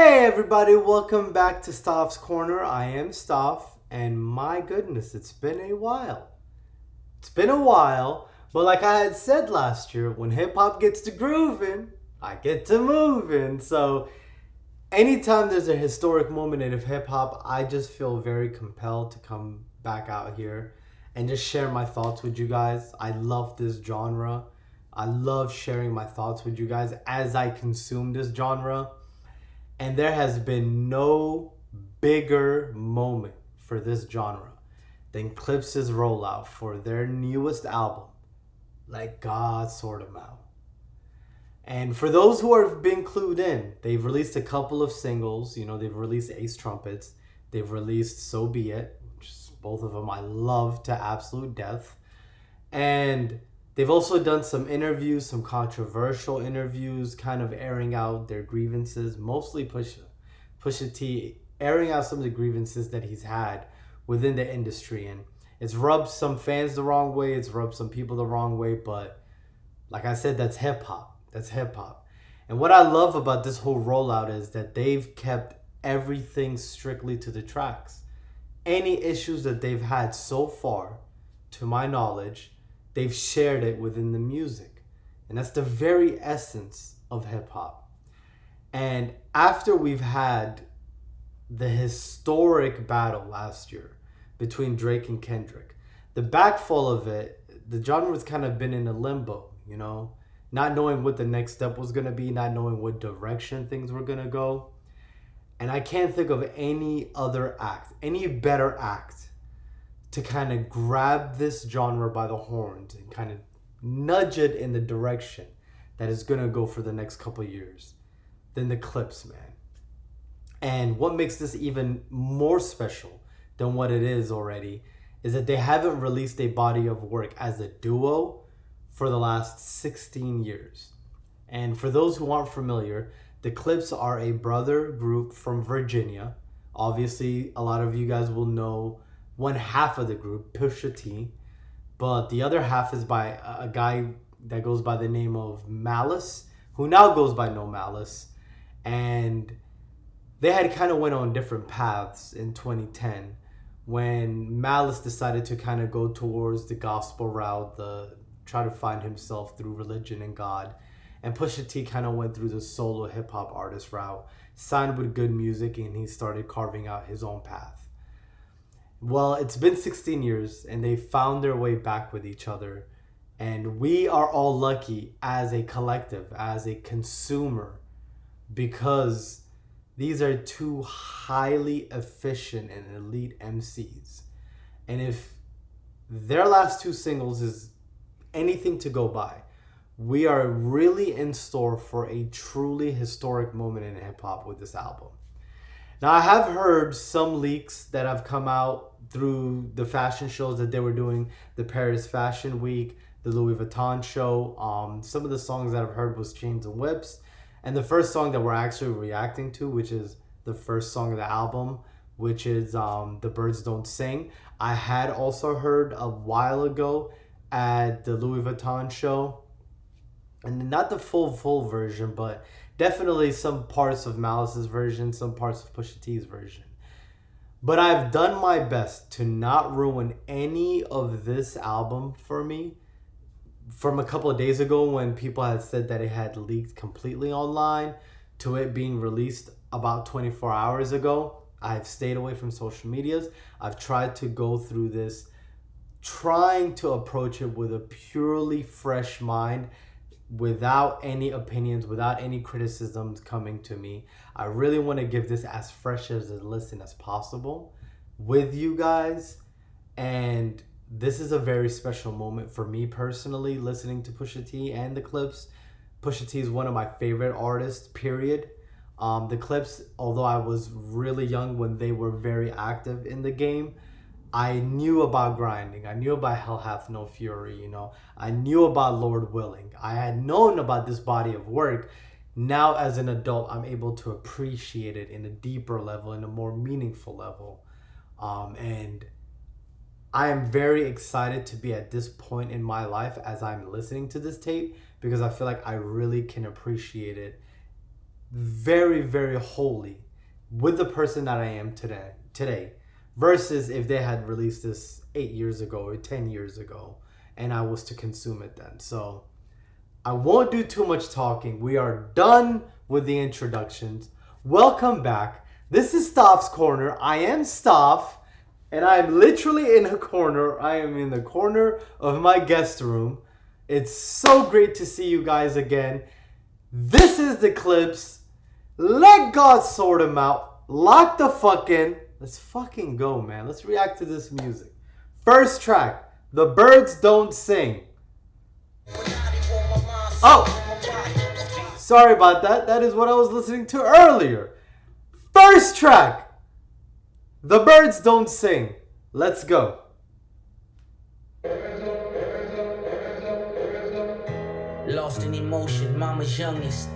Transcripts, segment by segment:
Hey everybody, welcome back to Staff's Corner. I am Staff, and my goodness, it's been a while. But like I had said last year, when hip hop gets to grooving, I get to moving. So anytime there's a historic moment in hip hop, I just feel very compelled to come back out here and just share my thoughts with you guys. I love this genre. I love sharing my thoughts with you guys as I consume this genre. And there has been no bigger moment for this genre than Clipse's rollout for their newest album, Like God Sort 'Em Out. And for those who have been clued in, they've released a couple of singles. They've released Ace Trumpets. They've released So Be It, which is both of them I love to absolute death. And they've also done some interviews, some controversial interviews, kind of airing out their grievances, mostly Pusha T airing out some of the grievances that he's had within the industry. And it's rubbed some fans the wrong way, it's rubbed some people the wrong way, but like I said, that's hip hop. That's hip hop. And what I love about this whole rollout is that they've kept everything strictly to the tracks. Any issues that they've had so far, to my knowledge, they've shared it within the music. And that's the very essence of hip hop. And after we've had the historic battle last year between Drake and Kendrick, the backfall of it, the genre's kind of been in a limbo, not knowing what the next step was going to be, not knowing what direction things were going to go. And I can't think of any other act, any better act to kind of grab this genre by the horns and kind of nudge it in the direction that is going to go for the next couple of years than the Clipse, man. And what makes this even more special than what it is already is that they haven't released a body of work as a duo for the last 16 years. And for those who aren't familiar, the Clipse are a brother group from Virginia. Obviously, a lot of you guys will know one half of the group, Pusha T, but the other half is by a guy that goes by the name of Malice, who now goes by No Malice. And they had kind of went on different paths in 2010 when Malice decided to kind of go towards the gospel route, try to find himself through religion and God. And Pusha T kind of went through the solo hip hop artist route, signed with Good Music, and he started carving out his own path. Well, it's been 16 years and they found their way back with each other. And we are all lucky as a collective, as a consumer, because these are two highly efficient and elite MCs. And if their last two singles is anything to go by, we are really in store for a truly historic moment in hip hop with this album. Now, I have heard some leaks that have come out through the fashion shows that they were doing, the Paris Fashion Week, the Louis Vuitton show. Some of the songs that I've heard was Chains and Whips. And the first song that we're actually reacting to, which is the first song of the album, which is The Birds Don't Sing. I had also heard a while ago at the Louis Vuitton show, and not the full version, but definitely some parts of Malice's version, some parts of Pusha T's version. But I've done my best to not ruin any of this album for me. From a couple of days ago when people had said that it had leaked completely online to it being released about 24 hours ago, I've stayed away from social medias. I've tried to go through this, trying to approach it with a purely fresh mind, without any opinions, without any criticisms coming to me. I really want to give this as fresh as a listen as possible with you guys. And this is a very special moment for me personally, listening to Pusha T and the Clipse. Pusha T is one of my favorite artists, period. The Clipse, although I was really young when they were very active in the game, I knew about grinding. I knew about Hell Hath No Fury, I knew about Lord Willing. I had known about this body of work. Now, as an adult, I'm able to appreciate it in a deeper level, in a more meaningful level. And I am very excited to be at this point in my life as I'm listening to this tape, because I feel like I really can appreciate it very, very wholly with the person that I am today, versus if they had released this 8 years ago or 10 years ago and I was to consume it then. So I won't do too much talking. We are done with the introductions. Welcome back. This is Staff's Corner. I am Staff, and I am literally in a corner. I am in the corner of my guest room. It's so great to see you guys again. This is the Clipse. Let God sort him out. Lock the fuck in. Let's fucking go, man. Let's react to this music. First track, The Birds Don't Sing. Oh! Sorry about that. That is what I was listening to earlier. First track, The Birds Don't Sing. Let's go. Lost in emotion, mama's youngest.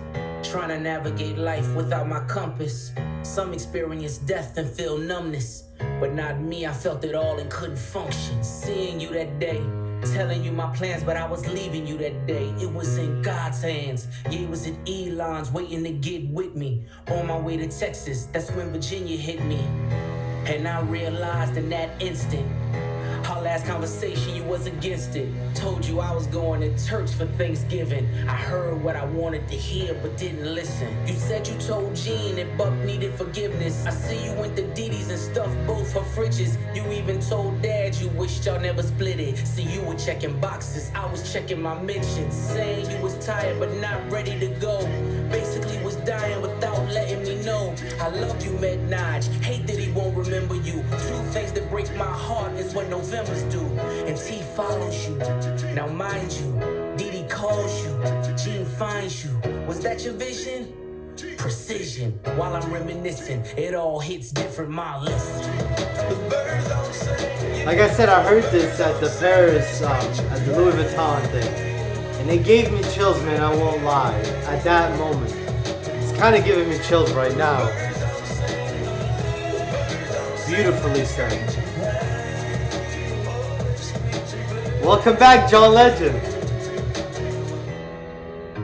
Trying to navigate life without my compass. Some experience death and feel numbness. But not me, I felt it all and couldn't function. Seeing you that day, telling you my plans, but I was leaving you that day. It was in God's hands. Yeah, it was at Elon's waiting to get with me. On my way to Texas, that's when Virginia hit me. And I realized in that instant, our last conversation, you was against it. Told you I was going to church for Thanksgiving. I heard what I wanted to hear, but didn't listen. You said you told Jean that Buck needed forgiveness. I see you went to Didi's and stuffed both her fridges. You even told Dad you wished y'all never split it. See, you were checking boxes, I was checking my mentions. Saying you was tired but not ready to go. Basically was dying without letting me know. I loved you, Med Naj. Hate that he won't remember you. Two things that break my heart is what November's do. And T follows you. Now mind you, Didi calls you. Jean finds you. Was that your vision? Precision. While I'm reminiscing, it all hits different, my list. Like I said, I heard this at the Paris, at the Louis Vuitton thing. And it gave me chills, man, I won't lie. At that moment. It's kind of giving me chills right now. Beautifully said. Welcome back, John Legend.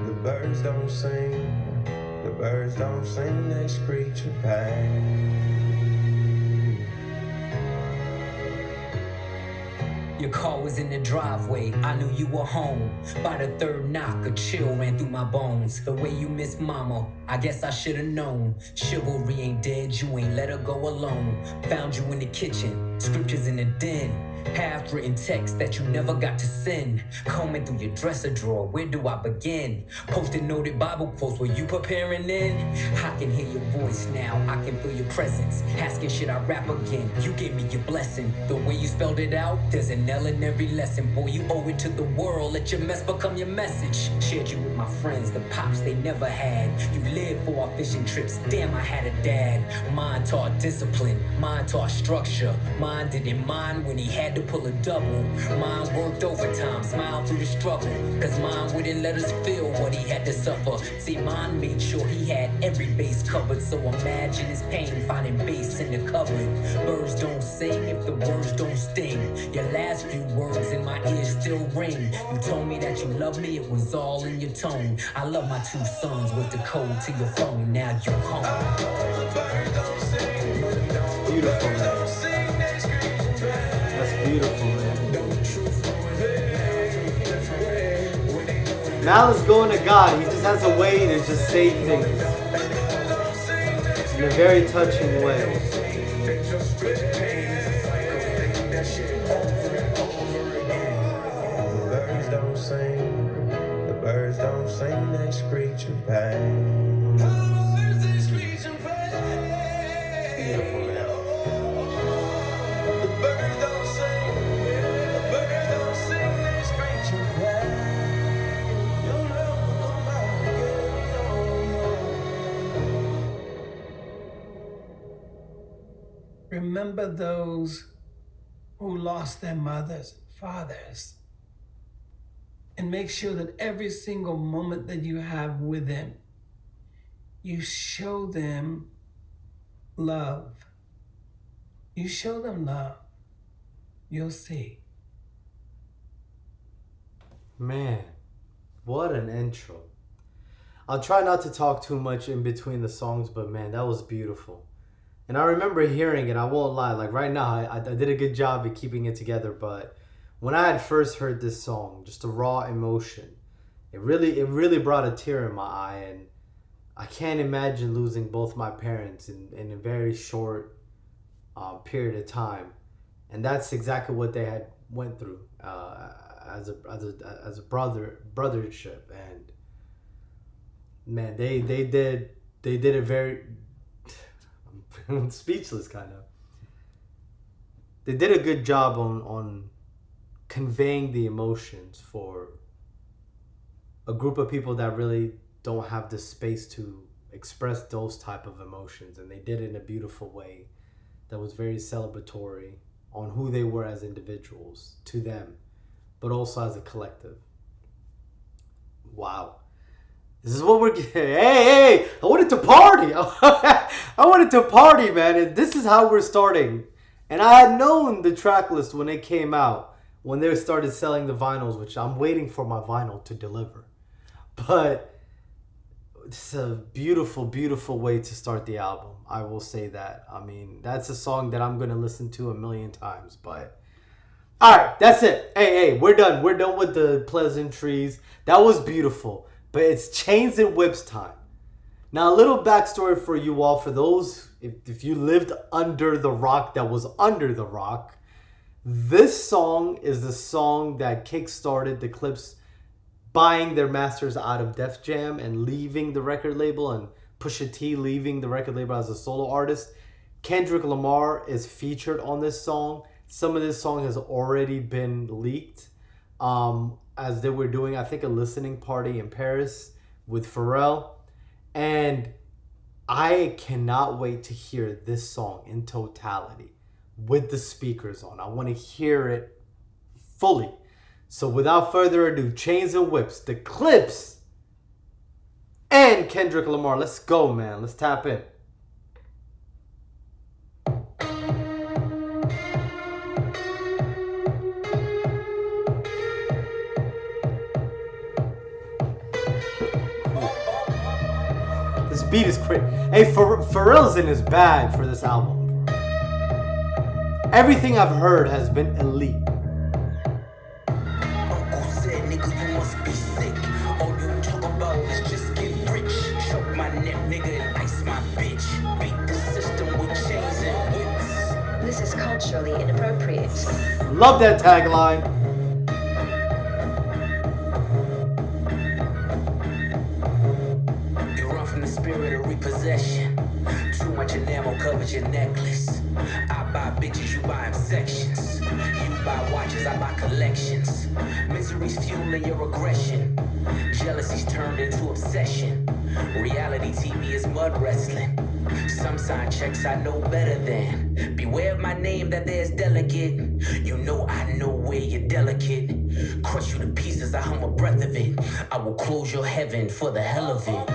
The birds don't sing. The birds don't sing. They screech in pain. Your car was in the driveway, I knew you were home. By the third knock, a chill ran through my bones. The way you miss mama, I guess I should've known. Chivalry ain't dead, you ain't let her go alone. Found you in the kitchen, scriptures in the den. Half-written text that you never got to send. Combing through your dresser drawer, where do I begin? Posted noted Bible quotes, were you preparing then? I can hear your voice now, I can feel your presence. Asking should I rap again? You gave me your blessing. The way you spelled it out, there's an L in every lesson. Boy, you owe it to the world, let your mess become your message. Shared you with my friends, the pops they never had. You lived for our fishing trips, damn I had a dad. Mine taught discipline, mine taught structure. Mine didn't mind when he had to pull a double. Mine worked overtime, smiled through the struggle. Cause mine wouldn't let us feel what he had to suffer. See, mine made sure he had every base covered. So imagine his pain finding bass in the cupboard. Birds don't sing if the words don't sting. Your last few words in my ears still ring. You told me that you love me, it was all in your tone. I love my two sons was the code to your phone. Now you home. Beautiful, man. That's beautiful, man. Malice going to God. He just has a way to just say things in a very touching way. The birds don't sing. The birds don't sing. They screech in pain. Beautiful, man. Remember those who lost their mothers and fathers. And make sure that every single moment that you have with them, you show them love. You show them love. You'll see. Man, what an intro. I'll try not to talk too much in between the songs, but man, that was beautiful. And I remember hearing it, I won't lie, like right now, I did a good job at keeping it together, but when I had first heard this song, just a raw emotion, it really brought a tear in my eye, and I can't imagine losing both my parents in a very short period of time. And that's exactly what they had went through as a brothership. And man, they did a very I'm speechless kind of. They did a good job on conveying the emotions for a group of people that really don't have the space to express those type of emotions, and they did it in a beautiful way that was very celebratory on who they were as individuals to them, but also as a collective. Wow. This is what we're getting. Hey, I wanted to party. I wanted to party, man. And this is how we're starting. And I had known the track list when it came out, when they started selling the vinyls, which I'm waiting for my vinyl to deliver. But it's a beautiful, beautiful way to start the album. I will say that. I mean, that's a song that I'm going to listen to a million times. But all right, that's it. Hey, we're done. We're done with the pleasantries. That was beautiful. But it's Chains and Whips time. Now, a little backstory for you all. For those, if you lived under the rock that was under the rock, this song is the song that kickstarted the Clipse buying their masters out of Def Jam and leaving the record label, and Pusha T leaving the record label as a solo artist. Kendrick Lamar is featured on this song. Some of this song has already been leaked. As they were doing, I think, a listening party in Paris with Pharrell. And I cannot wait to hear this song in totality with the speakers on. I want to hear it fully. So without further ado, Chains and Whips, the Clipse, and Kendrick Lamar. Let's go, man. Let's tap in. This beat is crazy. Hey, Pharrell's in his bag for this album. Everything I've heard has been elite. Uncle said, nigga, you must be sick. All you talk about is just get rich. Choke my neck, nigga, and ice my bitch. Beat the system with chains and whips. This is culturally inappropriate. Love that tagline. From the spirit of repossession. Too much enamel covers your necklace. I buy bitches, you buy them sections. You buy watches, I buy collections. Misery's fueling your aggression. Jealousy's turned into obsession. Reality TV is mud wrestling. Some sign checks I know better than. Beware of my name that there's delicate. You know I know where you're delicate. Crush you to pieces, I hum a breath of it. I will close your heaven for the hell of it.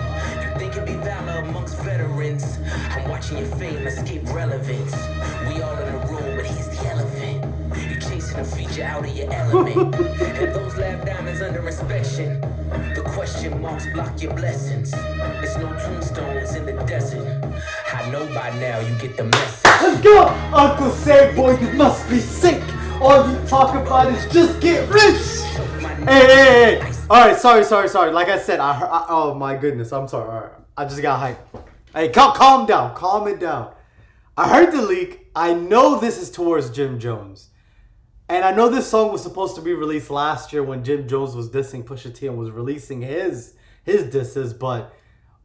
You think it be valor amongst veterans. I'm watching your fame escape relevance. We all in a room, but he's the elephant. You chasing a feature out of your element. And those lab diamonds under inspection. The question marks block your blessings. There's no tombstones in the desert. I know by now you get the message. Let's go! Uncle say, boy, you must be sick. All you talk about is just get rich. Hey. Alright, sorry. Like I said, oh my goodness, I'm sorry. Alright, I just got hyped. Hey, calm down. Calm it down. I heard the leak. I know this is towards Jim Jones. And I know this song was supposed to be released last year when Jim Jones was dissing Pusha T and was releasing his disses, but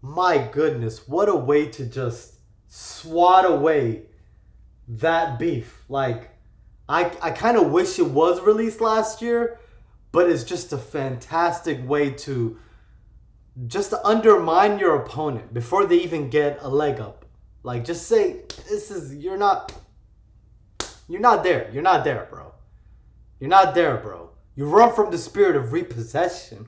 my goodness, what a way to just swat away that beef. Like, I kind of wish it was released last year, but it's just a fantastic way to just undermine your opponent before they even get a leg up. Like, just say, you're not there. You're not there, bro. You're not there, bro. You run from the spirit of repossession.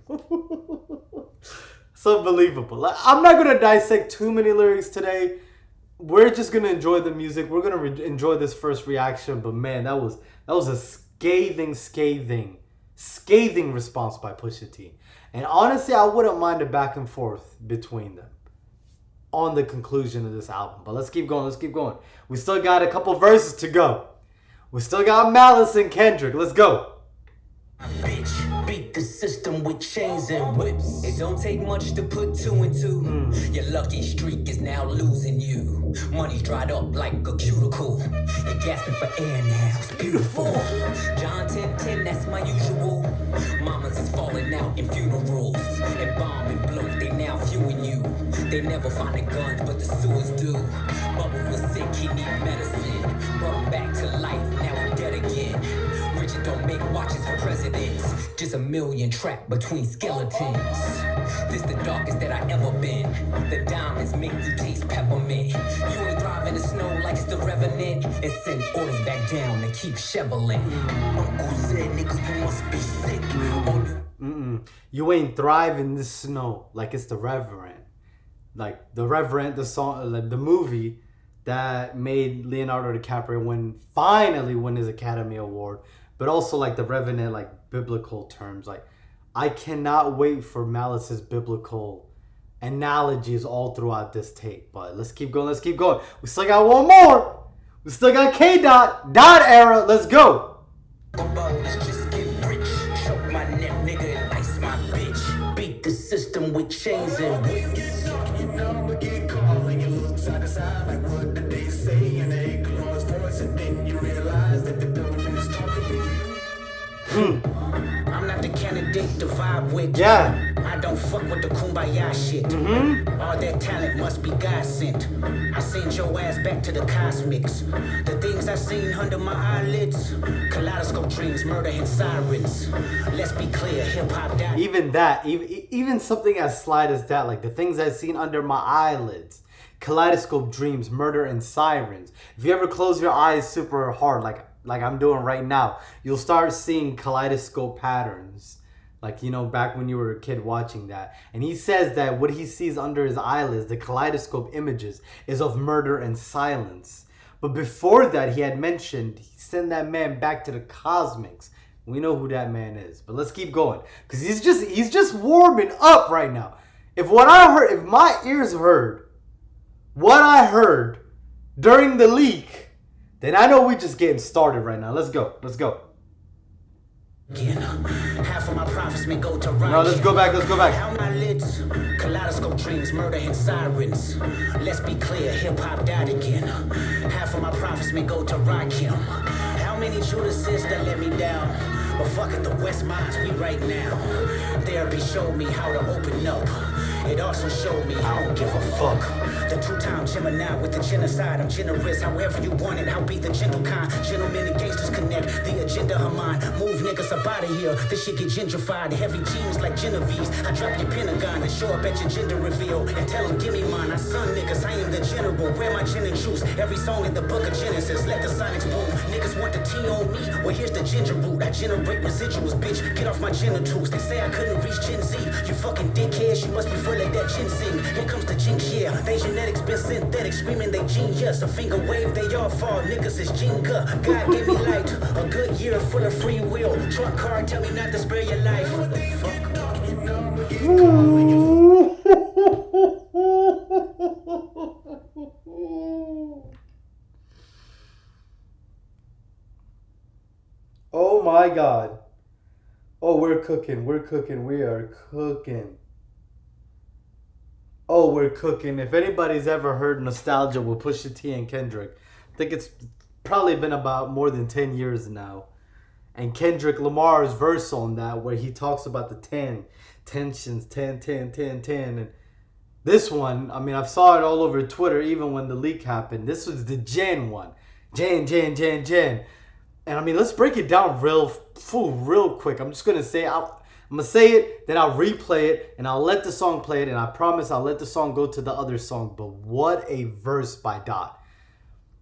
It's unbelievable. Like, I'm not going to dissect too many lyrics today. We're just going to enjoy the music. We're going to enjoy this first reaction. But man, that was a scathing Scathing response by Pusha T. And honestly, I wouldn't mind a back and forth between them on the conclusion of this album. But let's keep going. Let's keep going. We still got a couple verses to go. We still got Malice and Kendrick. Let's go. Bitch, beat the system with chains and whips. It don't take much to put two and two. Your lucky streak is now losing you. Money's dried up like a cuticle. You're gasping for air now. It's beautiful. John 10:10, that's my usual. Mamas is falling out in funerals. And bomb and blow, they now viewing you. They never find the guns, but the sewers do. Bubbles was sick, he need medicine. Brought him back to life, now I'm dead again. Richard don't make watches for presidents. Just a million trapped between skeletons. This the darkest that I ever been. The diamonds make you taste peppermint. You ain't thriving in the snow like it's the revenant. And send orders back down to keep shoveling. Uncle said, nigga, you must be sick. You ain't thrive in the snow like it's the Reverend. Like the Reverend, the song, like the movie that made Leonardo DiCaprio finally win his Academy Award. But also like the Revenant, like biblical terms. Like I cannot wait for Malice's biblical analogies all throughout this tape. But let's keep going. Let's keep going. We still got one more. We still got K.Dot era. Let's go. Just get rich. Choke my neck, nigga, and ice my bitch. Beat the system with chains and whips. You know, but get called and you look side to side like what did they say? And they ignore his voice and then you realize that the government is talking to you. I'm not the candidate to vibe with. Yeah. I don't fuck with the kumbaya shit. All that talent must be God sent. I send your ass back to the cosmics. The things I seen under my eyelids. Kaleidoscope dreams, murder and sirens. Let's be clear, hip hop died. Even something as slight as that, like the things I've seen under my eyelids. Kaleidoscope dreams, murder and sirens. If you ever close your eyes super hard, like I'm doing right now, you'll start seeing kaleidoscope patterns. Like, you know, back when you were a kid watching that. And he says that what he sees under his eyelids, the kaleidoscope images, is of murder and silence. But before that, he had mentioned he sent that man back to the cosmics. We know who that man is. But let's keep going. Because he's just warming up right now. If my ears heard what I heard during the leak, then I know we just getting started right now. Let's go. Let's go. Half of my profits may go to rock. No, let's go back. How my lids, kaleidoscope dreams, murder and sirens. Let's be clear, hip hop died again. Half of my profits may go to rock him. How many Judases that let me down? But fuck it, the West Minds, we right now. Therapy showed me how to open up. It also showed me I don't give a fuck. The two-time Gemini with the genocide. I'm generous, however you want it. I'll be the gentle kind. Gentlemen and gangsters connect. The agenda of mine. Move niggas up out of here. This shit get gentrified. Heavy jeans like Genevieve's. I drop your Pentagon and show up at your gender reveal. And tell them, give me mine. I son niggas, I am the general. Where my gin and juice? Every song in the book of Genesis. Let the sonics boom. Niggas want the T on me. Well, here's the ginger root. I generate residuals, bitch. Get off my genitals. They say I couldn't reach Gen Z. You fucking dickheads. You must be full of that ginseng. Here comes the jinx, yeah. They genetics been synthetic. Screaming they genius. A finger wave, they all fall. Niggas is Jenga. God gave me light. A good year full of free will. Truck car, tell me not to spare your life. What the fuck? Oh my God. Oh, we're cooking. We are cooking. Oh, we're cooking. If anybody's ever heard Nostalgia with Pusha T and Kendrick, I think it's probably been about more than 10 years now. And Kendrick Lamar's verse on that, where he talks about the 10 tensions, 10. And this one, I mean, I saw it all over Twitter even when the leak happened. This was the Jen one. Jen. And I mean, let's break it down real quick. I'm just going to say, I'm going to say it, then I'll replay it, and I'll let the song play it, and I promise I'll let the song go to the other song. But what a verse by Dot.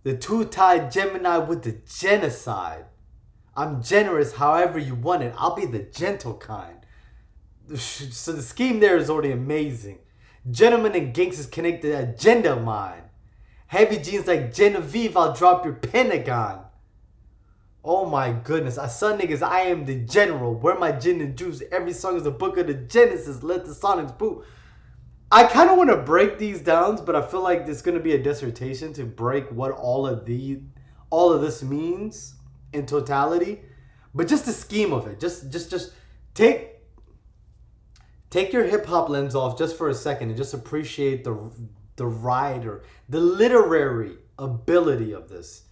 The two-tied Gemini with the genocide. I'm generous however you want it. I'll be the gentle kind. So the scheme there is already amazing. Gentlemen and gangsters connect the agenda of mine. Heavy jeans like Genevieve, I'll drop your Pentagon. Oh my goodness. I son niggas, I am the general. Where my gin and juice. Every song is a book of the Genesis. Let the sonics boot. I kind of want to break these down, but I feel like there's going to be a dissertation to break what all of this means in totality. But just the scheme of it. Just take your hip hop lens off just for a second and just appreciate the writer, the literary ability of this.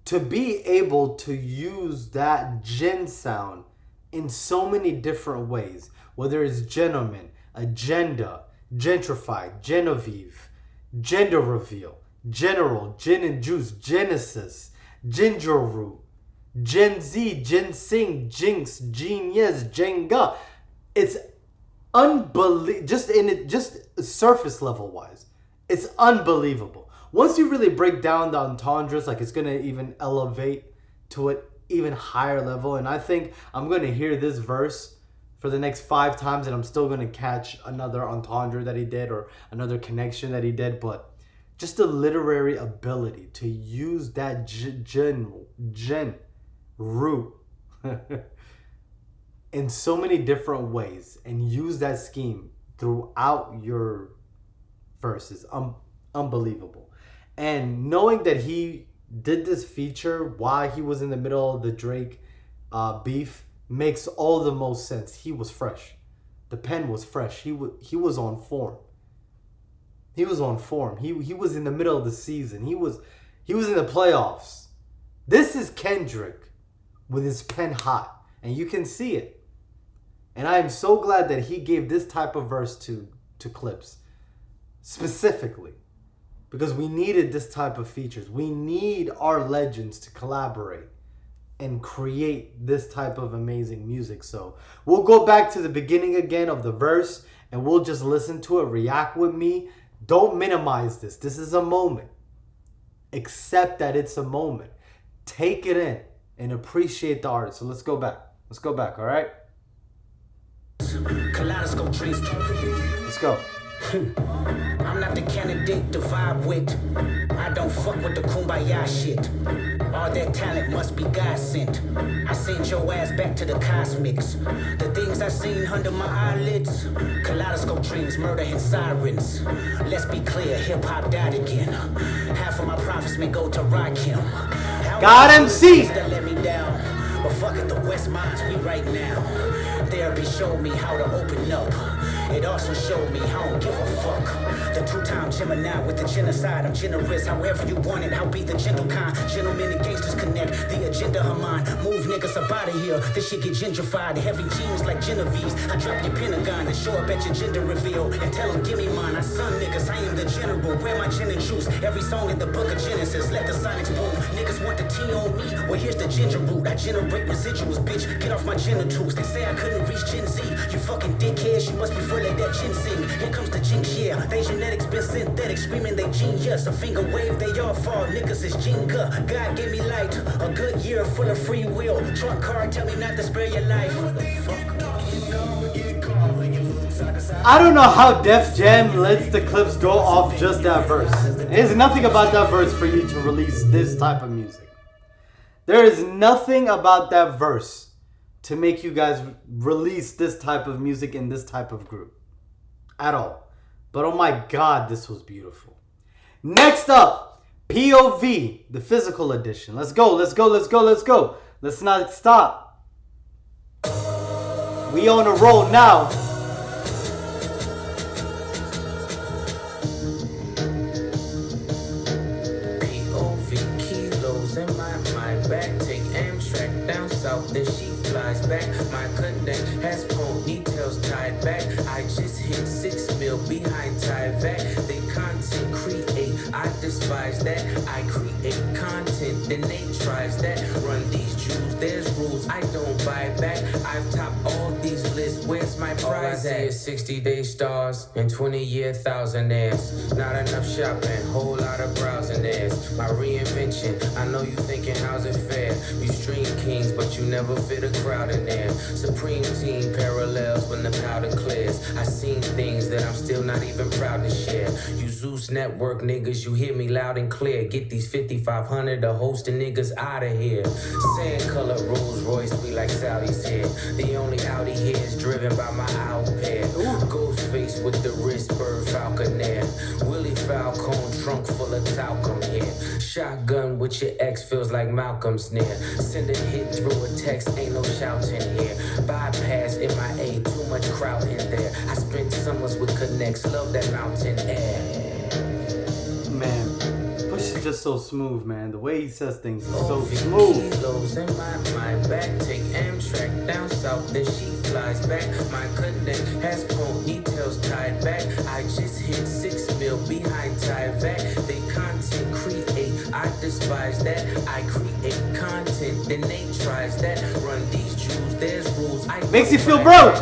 To be able to use that gen sound in so many different ways, whether it's gentleman, agenda, gentrified, Genevieve, gender reveal, general, gin and juice, Genesis, ginger root, Gen Z, ginseng, jinx, genius, Jenga. It's unbelievable. Just surface level wise, it's unbelievable. Once you really break down the entendres, like it's gonna even elevate to an even higher level. And I think I'm gonna hear this verse for the next 5 times, and I'm still gonna catch another entendre that he did or another connection that he did. But just the literary ability to use that gen root in so many different ways and use that scheme throughout your verses, unbelievable. And knowing that he did this feature while he was in the middle of the Drake beef makes all the most sense. He was fresh. The pen was fresh. He was on form. He was on form. He was in the middle of the season. He was in the playoffs. This is Kendrick with his pen hot, and you can see it. And I am so glad that he gave this type of verse to Clipse specifically. Because we needed this type of features. We need our legends to collaborate and create this type of amazing music. So we'll go back to the beginning again of the verse and we'll just listen to it, react with me. Don't minimize this. This is a moment. Accept that it's a moment. Take it in and appreciate the artist. So let's go back. All right? Let's go. I'm not the candidate to vibe with. I don't fuck with the kumbaya shit. All that talent must be God sent. I sent your ass back to the cosmics. The things I seen under my eyelids. Kaleidoscope dreams, murder and sirens. Let's be clear, hip-hop died again. Half of my profits may go to Rakim. God MC! That let me down. But fuck it, the West Mines, we right now. Therapy showed me how to open up. It also showed me I don't give a fuck. The 2-time Gemini with the genocide. I'm generous, however you want it. I'll be the gentle kind. Gentlemen and gangsters connect. The agenda of mine. Move niggas up out of here. This shit get gentrified. Heavy jeans like Genevieve's. I drop your Pentagon and show up at your gender reveal. And tell them, give me mine. I son niggas, I am the general. Wear my gin and juice. Every song in the book of Genesis. Let the sonics boom. Niggas want the T on me. Well, here's the ginger root. I generate residuals, bitch. Get off my genitals. They say I couldn't reach Gen Z. You fucking dickheads. You must be full of that ginseng. Here comes the jinx, yeah. They genetics been synthetic. Screaming they genius. A finger wave, they all fall. Niggas is Jenga. God gave me light. A good year full of free will. Trump card, tell me not to spare your life. I don't know how Def Jam lets the Clipse go off just that verse. There's nothing about that verse for you to release this type of music. There is nothing about that verse to make you guys release this type of music in this type of group. At all. But oh my God, this was beautiful. Next up, POV, the physical edition. Let's go. Let's not stop. We on a roll now. POV kilos in my mind. Back, take Amtrak down south, then she flies back. My connect has ponytails tied back. I just hit 6 mil behind tie back. They content create, I despise that. I create content, then they tries that. Run these Jews, there's rules I don't buy back. I've topped all these lists, where's my prize at? 60-day stars and 20-year thousandaires. Not enough shopping, whole lot of browsing ads. My reinvention, I know you thinking how's it fair? You stream kings, but you never fit a crowd in there. Supreme team parallels when the powder clears. I seen things that I'm still not even proud to share. You Zeus network niggas, you hear me loud and clear. Get these 5,500 to host the niggas out of here. Sand color Rolls Royce, we like Saudi's here. The only Audi here is driven by my owl pair. Ghost face with the wrist, bird falconer. Willie Falcone, trunk full of talcum here. Shotgun with your ex feels like Malcolm's near. Send a hit through a text, ain't no shouting here. Bypass MIA, too much crowd in there. I spent summers with connects, love that mountain air. Man, Push is just so smooth, man. The way he says things is so smooth. Kilos in my back, take Amtrak down south, then she flies back. My connect has ponytails tied back. I just hit 6 mil behind Tyvek. They content create, I despise that. I create content, then they tries that. Run these Jews, there's rules. I Makes you feel broke.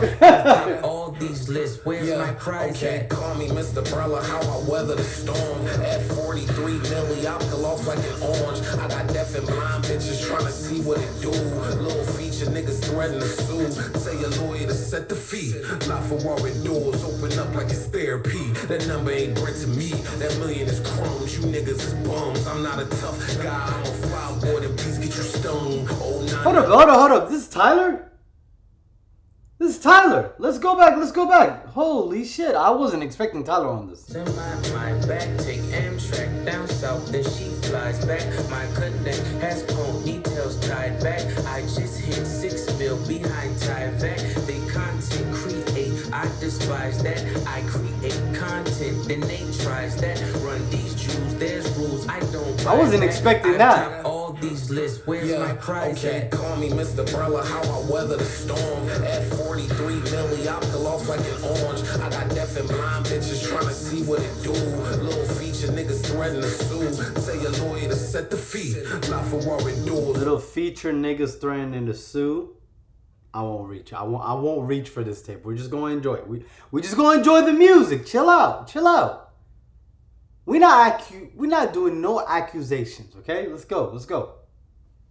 all these lists, where's my prize Okay, at? call me Mr. Brella, how I weather the storm. At 43 milli, I peel off like an orange. I got deaf and blind bitches trying to see what it do. Little feature niggas threatening to sue. Say a lawyer to set the fee. Not for warrant doors, open up like it's therapy. That number ain't rent to me. That million is crumbs. You niggas is bums. I'm not a tough guy. I'm a fly boy. Then please get you stoned. Oh, nah, Hold up. This is Tyler? This is Tyler. Let's go back. Holy shit. I wasn't expecting Tyler on this. In my back, take Amtrak down south, then she flies back. My connect has ponytails tied back. I just hit 6 mil behind Tyvek. They content create, I despise that. I create content, then they tries that. Run these Jews, there's rules, I don't buy I wasn't that. expecting I that. top all these lists, where's my prize okay, at? call me Mr. Brella, how I weather the storm. At 43 milli, I peel off like an orange. I got deaf and blind bitches trying to see what it do. Little feature niggas threatening to sue. Say a lawyer to set the fee. Not for warrant doors. Little feature niggas threatening to sue. I won't reach. I won't reach for this tape. We're just gonna enjoy it. We just gonna enjoy the music. Chill out. We're not doing no accusations. Okay, let's go.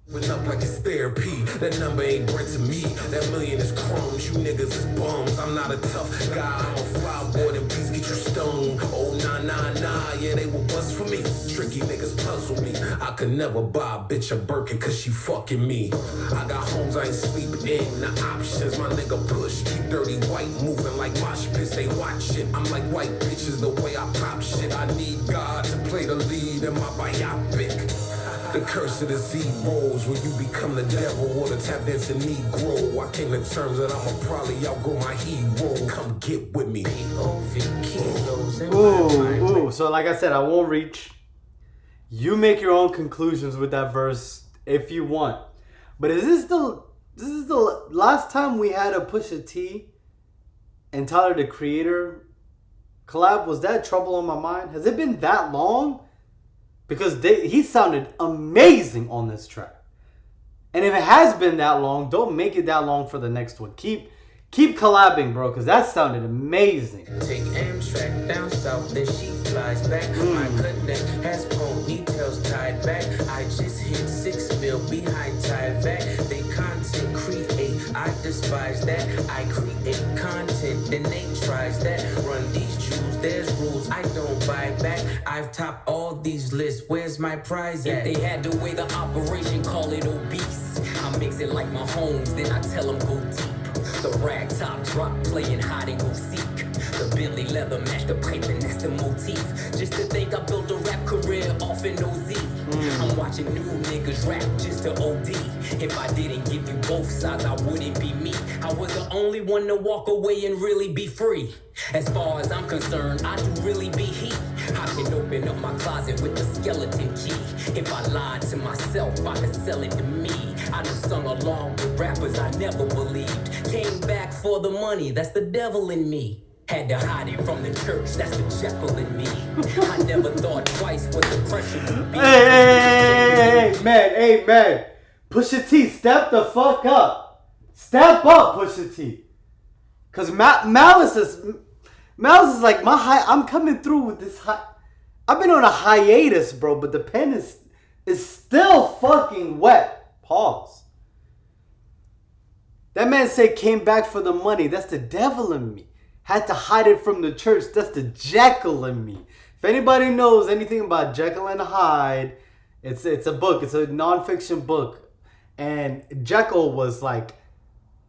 Open up like it's therapy. That number ain't rent to me. That million is crumbs. You niggas is bums. I'm not a tough guy. I'm a fly boy. Then please get you stoned. Oh, nah. Yeah, they will bust for me. Tricky niggas puzzle me. I could never buy a bitch a Birkin cause she fucking me. I got homes I ain't sleeping in. The options, my nigga push. Keep dirty white moving like mosh pits. They watch it. I'm like white bitches the way I pop shit. I need God to play the lead in my biopic. The curse of the Z rolls when you become the devil or the tap dancing Negro. I came to terms that I'ma probably outgrow my hero. Come get with me. Ooh. So like I said, I won't reach. You make your own conclusions with that verse if you want. But this is the last time we had a Pusha T and Tyler the Creator collab? Was that Trouble on My Mind? Has it been that long? Because he sounded amazing on this track. And if it has been that long, don't make it that long for the next one. Keep collabing, bro, because that sounded amazing. Take Amtrak down south, then she flies back. My connect has ponytails tied back. I just hit 6 mil behind Tyvek. They content create, I despise that. I create content, then they tries that. Run these Jews, there's rules, I don't buy back. I've topped all these lists, where's my prize at? If they had to weigh the operation, call it obese. I mix it like my homes, then I tell them go deep. The rag top drop, playing hide and go seek. The Bentley leather match the pipe and that's the motif. Just to think I built a rap career off in OZ. I'm watching new niggas rap just to OD. If I didn't give you both sides, I wouldn't be me. I was the only one to walk away and really be free. As far as I'm concerned, I do really be he. I can open up my closet with the skeleton key. If I lied to myself, I could sell it to me. I done sung along with rappers I never believed. Came back for the money, that's the devil in me. Had to hide it from the church, that's the Jekyll in me. I never thought twice what the pressure would be. Hey, man. Pusha T, step the fuck up. Step up, Pusha T. Because Malice is like I'm coming through with this I've been on a hiatus, bro, but the pen is still fucking wet. Pause. That man said came back for the money. That's the devil in me. Had to hide it from the church. That's the Jekyll in me. If anybody knows anything about Jekyll and Hyde, it's a book. It's a nonfiction book. And Jekyll was like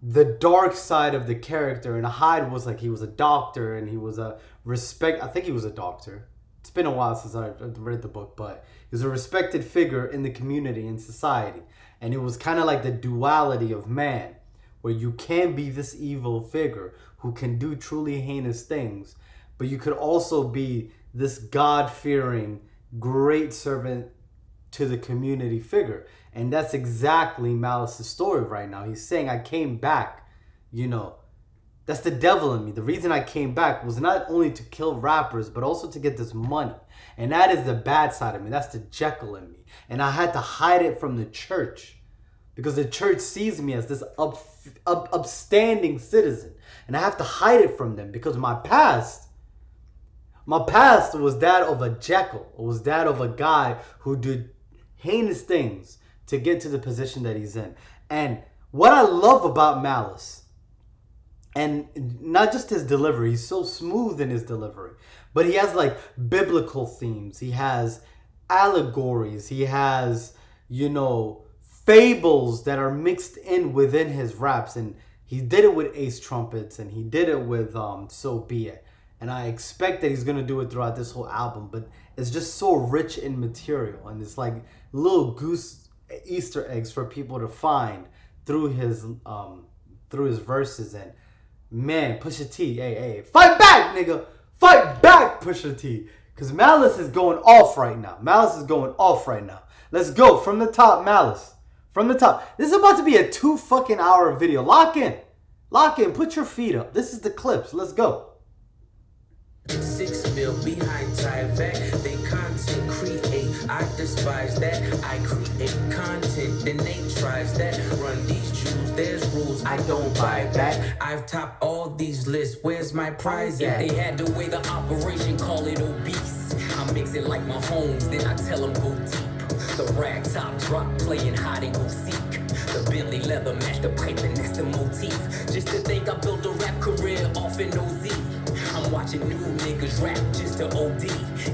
the dark side of the character, and Hyde was like, he was a doctor, and he was a I think he was a doctor. It's been a while since I read the book, but he was a respected figure in the community and society. And it was kind of like the duality of man, where you can be this evil figure who can do truly heinous things, but you could also be this God-fearing, great servant to the community figure. And that's exactly Malice's story right now. He's saying, I came back, that's the devil in me. The reason I came back was not only to kill rappers, but also to get this money. And that is the bad side of me. That's the Jekyll in me. And I had to hide it from the church, because the church sees me as this upstanding citizen. And I have to hide it from them, because my past was that of a Jekyll. It was that of a guy who did heinous things to get to the position that he's in. And what I love about Malice, and not just his delivery, he's so smooth in his delivery, but he has like biblical themes. He has allegories. He has, fables that are mixed in within his raps. And he did it with Ace Trumpets, and he did it with So Be It. And I expect that he's going to do it throughout this whole album, but it's just so rich in material. And it's like little goose Easter eggs for people to find through his verses. And man, Pusha T, hey, fight back, nigga. Fight back, Pusha T. Because Malice is going off right now. Let's go from the top, Malice. From the top. This is about to be a 2 fucking hour video. Lock in. Put your feet up. This is the Clipse. Let's go. 6 mil behind Tyvek, they content create. I despise that. I create content, then they tries that. Run these jewels, there's rules I don't buy that. I've topped all these lists, where's my prize at? They had to weigh the operation, call it obese. I mix it like my homes, then I tell them go deep. The rag top drop, playing hide and go seek. The Bentley leather match the pipe, and that's the motif. Just to think I built a rap career off in OZ. I'm watching new niggas rap just to OD.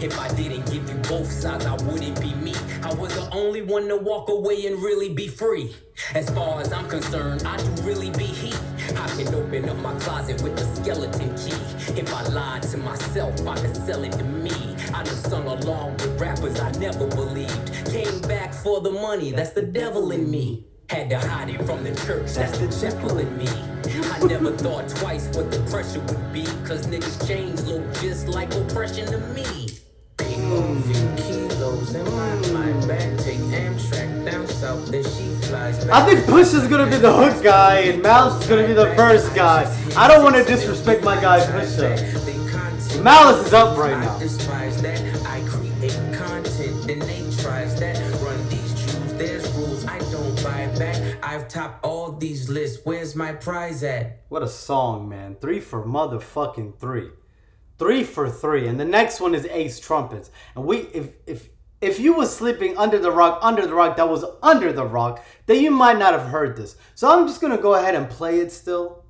If I didn't give you both sides, I wouldn't be me. I was the only one to walk away and really be free. As far as I'm concerned, I do really be he. I can open up my closet with the skeleton key. If I lied to myself, I could sell it to me. I done sung along with rappers I never believed. Came back for the money, that's the devil in me. Had to hide it from the church, that's the Jekyll in me. I never thought twice what the pressure would be, cause niggas change look just like oppression to me. Big few kilos in my bag, take Amtrak down south, then she flies back. I think Push is gonna be the hook guy, and Malice is gonna be the verse guy. I don't want to disrespect my guy Pusha. Malice is up right now. I despise that. I create content, then they tries that. Run these jewels, there's rules I don't buy back. I've topped all these lists, where's my prize at? What a song, man. 3 for motherfucking 3. 3 for 3. And the next one is Ace Trumpets. And if you was sleeping under the rock that was under the rock, then you might not have heard this. So I'm just gonna go ahead and play it still.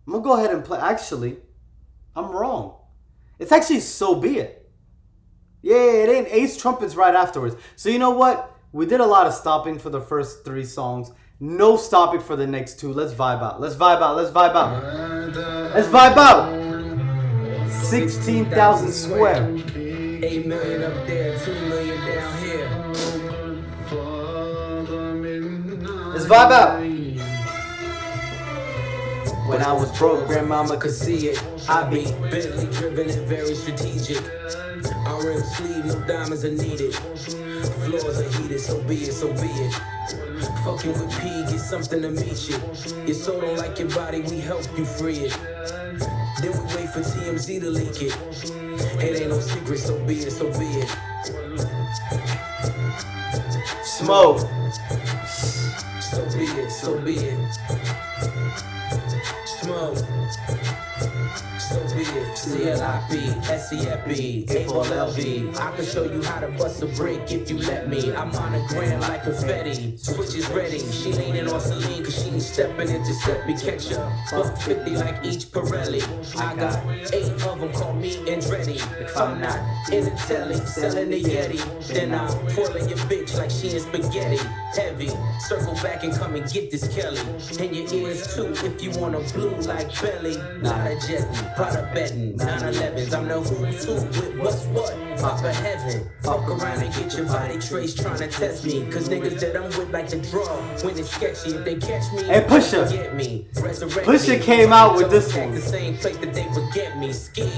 I'm gonna go ahead and play. Actually, I'm wrong. It's actually So Be It. Yeah, it ain't Ace Trumpets right afterwards. So you know what? We did a lot of stopping for the first 3 songs. No stopping for the next 2. Let's vibe out. Let's vibe out. 16,000 square. 8 million up there, 2 million down here. Let's vibe out. When I was broke, grandmama could see it. I be Bentley driven and very strategic. RM sleeve, no diamonds are needed. Floors are heated, so be it, so be it. Fucking with P, get something to meet you. Your soul don't like your body, we help you free it. Then we wait for TMZ to leak it. It ain't no secret, so be it, so be it. Smoke. So be it, so be it. Smoke. So be it. C-L-I-P, S-E-F-B, A-L-L-V. I can show you how to bust a brick if you let me. I'm monogram like confetti. Switch is ready. She leaning on Celine cause she ain't stepping into step me. Catch up. Buck 50 like each Pirelli. I got 8 of them, call me Andretti. If I'm not in the telly, selling the Yeti, then I'm twirling your bitch like she in spaghetti. Heavy. Circle back and come and get this Kelly. And your ears too if you want a blue like belly. Not a jetty, Prada betting, 911s. I'm the who's who with what's what. Papa heaven. Fuck around and get your body traced trying to test me. Cause niggas that I'm with like to draw when it's sketchy. If they catch me, hey, Pusha. Get me. Pusha came out with this one. The same place that they would get me. Ski.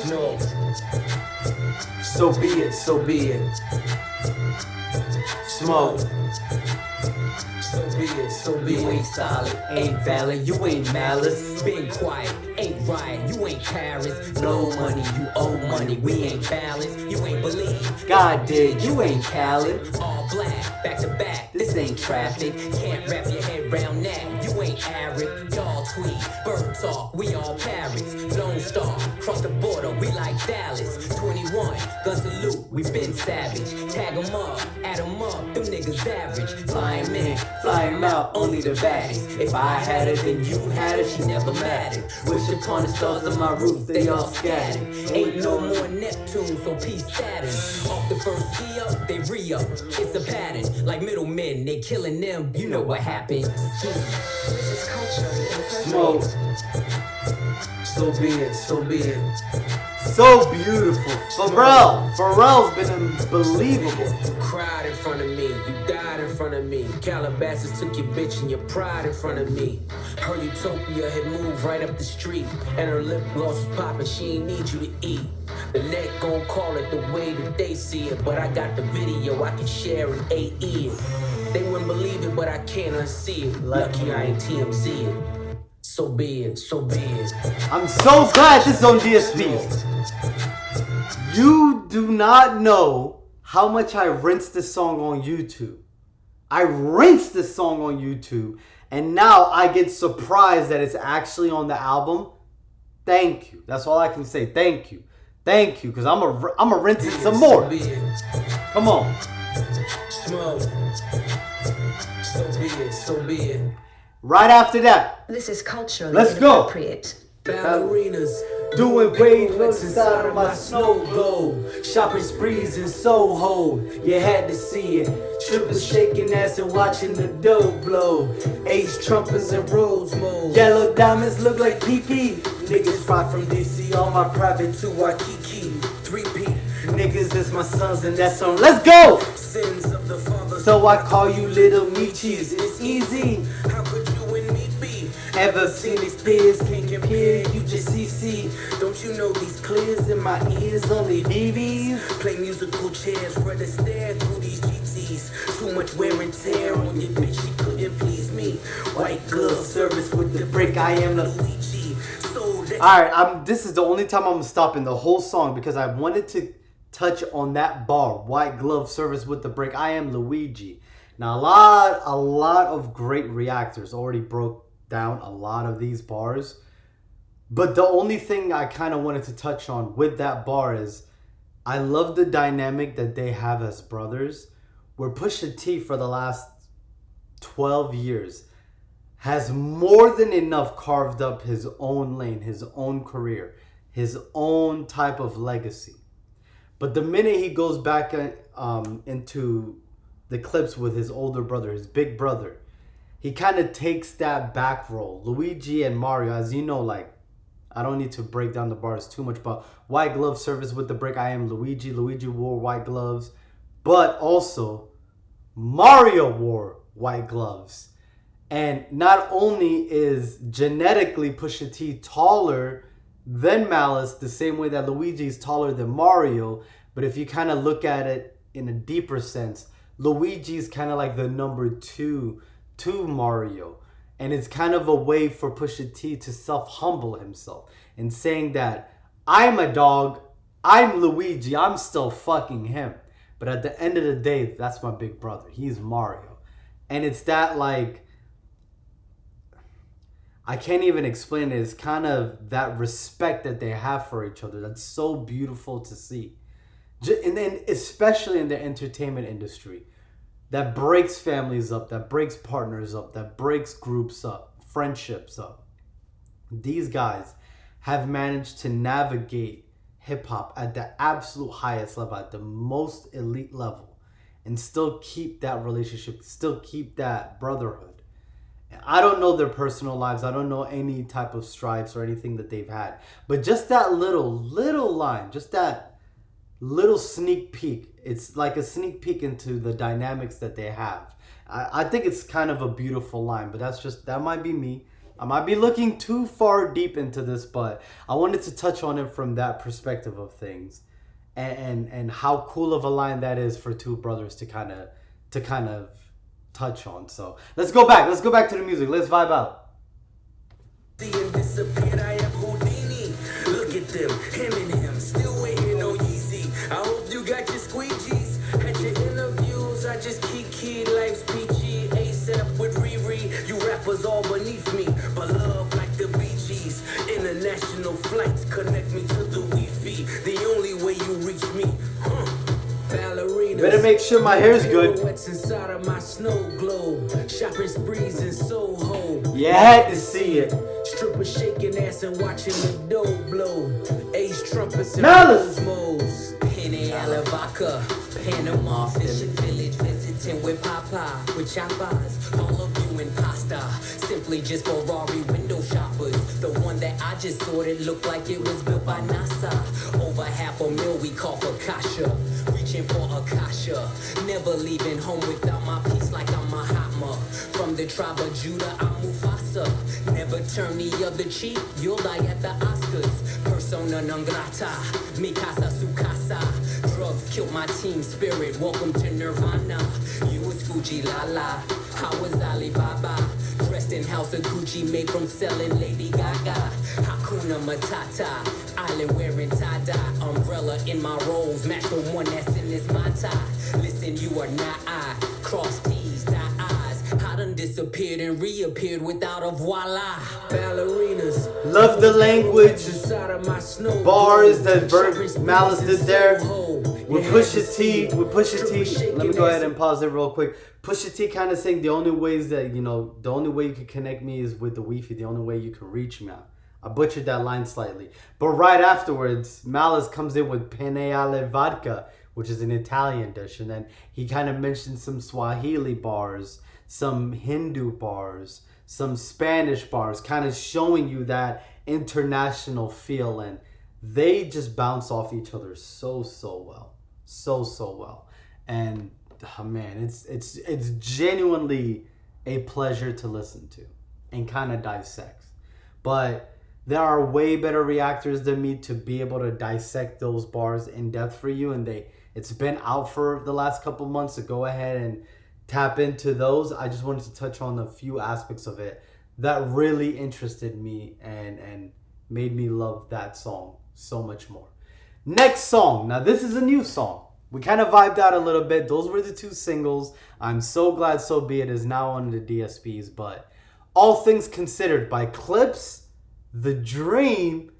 No. So be it, so be it. Smoke. So be it, so be it. You ain't solid, ain't valid, you ain't malice. Been quiet, ain't right, you ain't Paris. Blow money, you owe money, we ain't balanced. You ain't believe, God did, you ain't Khaled. All black, back to back, this ain't traffic. Can't wrap your head round that, you ain't Arab. Y'all tweet, bird talk, we all parrots. Lone Star, cross the border, we like Dallas. 21, gun salute, we been savage. Tag 'em up, add 'em up, them niggas average. Flying in, flying out, only the baddest. If I had it, then you had it, she never mattered. Wish upon the stars on my roof, they all scattered. Ain't no more Neptune, so peace Saturn. Off the first ski-up, they re-up. It's a pattern, like middlemen, they killing them, you know what happened. Smoke. So be it, so be it. So beautiful. Pharrell's been unbelievable. You cried in front of me, you died in front of me. Calabasas took your bitch and your pride in front of me. Her utopia had moved right up the street, and her lip gloss was popping, she ain't need you to eat. The net gon' call it the way that they see it, but I got the video I can share in 8 years. They wouldn't believe it, but I can't unsee it. Lucky I ain't TMZ it. So be it, so be it. I'm so glad this is on DSP. You do not know how much I rinsed this song on YouTube. I rinsed this song on YouTube, and now I get surprised that it's actually on the album. Thank you. That's all I can say. Thank you. Thank you, because I'm a rinse it some more. Come on. Smoke. So be it, so be it. Right after that, This is culturally let's go. inappropriate. Ballerinas Doing wavelengths inside of my snow globe. Shopping sprees in Soho, you had to see it. Strippers shaking ass and watching the dough blow. Ace trumpets and rose mode. Yellow diamonds look like PP. Niggas fly from DC on my private to Waikiki. 3P. Niggas is my sons and that's on. Let's go! Sins of the father. So I call you little Michis. It's easy. How could you and me be? Ever seen these peers? Can't compare, you just CC. Don't you know these clears in my ears? Only VVs. Play musical chairs for the stare through these GTs. Too much wear and tear on your bitch, she couldn't please me. White glove service with the brick, I am the Luigi. Alright, this is the only time I'm stopping the whole song because I wanted to touch on that bar. White glove service with the brick, I am Luigi. Now a lot of great reactors already broke down a lot of these bars. But the only thing I kind of wanted to touch on with that bar is I love the dynamic that they have as brothers, where Pusha T for the last 12 years has more than enough carved up his own lane, his own career, his own type of legacy. But the minute he goes back into the Clipse with his older brother, his big brother, he kind of takes that back role. Luigi and Mario, as you know, like, I don't need to break down the bars too much, but white glove service with the brick, I am Luigi. Luigi wore white gloves. But also, Mario wore white gloves. And not only is genetically Pusha T taller than Malice, the same way that Luigi is taller than Mario, but if you kind of look at it in a deeper sense, Luigi is kind of like the number 2 to Mario. And it's kind of a way for Pusha T to self-humble himself and saying that I'm a dog, I'm Luigi, I'm still fucking him. But at the end of the day, that's my big brother. He's Mario. And it's that, like, I can't even explain it. It's kind of that respect that they have for each other. That's so beautiful to see. And then especially in the entertainment industry, that breaks families up, that breaks partners up, that breaks groups up, friendships up. These guys have managed to navigate hip hop at the absolute highest level, at the most elite level, and still keep that relationship, still keep that brotherhood. I don't know their personal lives. I don't know any type of stripes or anything that they've had. But just that little line, just that little sneak peek. It's like a sneak peek into the dynamics that they have. I think it's kind of a beautiful line, but that might be me. I might be looking too far deep into this, but I wanted to touch on it from that perspective of things. And how cool of a line that is for two brothers to kind of touch on. So let's go back to the music. Let's vibe out. Disappeared, I am Houdini. Look at them, him and him, still waiting, no easy. I hope you got your squeegees. At your interviews, I just key, life's peachy. ASAP with Riri, you rappers all beneath me. But love like the Bee Gees. International flights connect me to the Wi-Fi. The only way you reach me, Ballerinas. Better make sure my hair's good. What's inside of my snow globe? Shopping sprees in Soho. You had to see it. Strippers shaking ass and watching the dough blow. Ace trumpets and Malice. moles. Penny Alavaca, Panama, fishing village, visiting with Papa, with Chapas. All of you in pasta, simply just Ferrari window shoppers. The one that I just sorted looked like it was built by NASA. Over $500,000 we call for Kasha. Reaching for Akasha. Never leaving home without my piece like I'm Mahatma. From the tribe of Judah, I'm Mufasa. Never turn the other cheek, you'll die at the Oscars. Persona non grata, mi casa su casa. Drugs killed my team spirit, welcome to Nirvana. You was Fuji Lala, I was Alibaba. Dressed in house of Gucci, made from selling Lady Gaga. Hakuna Matata, island wearing tie-dye. Umbrella in my rolls, match the one that's in this my tie. Listen, you are not I, cross T's, dot I's. I done disappeared and reappeared without a voila. Ballerinas. Love the language. Bars that Malice did there. With Pusha T. Let me go ahead and pause it real quick. Pusha T kind of saying the only ways that, the only way you can connect me is with the Wi-Fi. The only way you can reach me. I butchered that line slightly. But right afterwards, Malice comes in with Penne alle vodka, which is an Italian dish. And then he kind of mentioned some Swahili bars, some Hindu bars, some Spanish bars, kind of showing you that international feel. And they just bounce off each other so well. So well. And oh man, it's genuinely a pleasure to listen to and kind of dissect. But there are way better reactors than me to be able to dissect those bars in depth for you, and it's been out for the last couple months, so go ahead and tap into those. I just wanted to touch on a few aspects of it that really interested me and made me love that song so much more. Next song. Now this is a new song. We kind of vibed out a little bit. Those were the two singles. I'm so glad So Be It is now on the DSPs. But All Things Considered by Clipse, The Dream,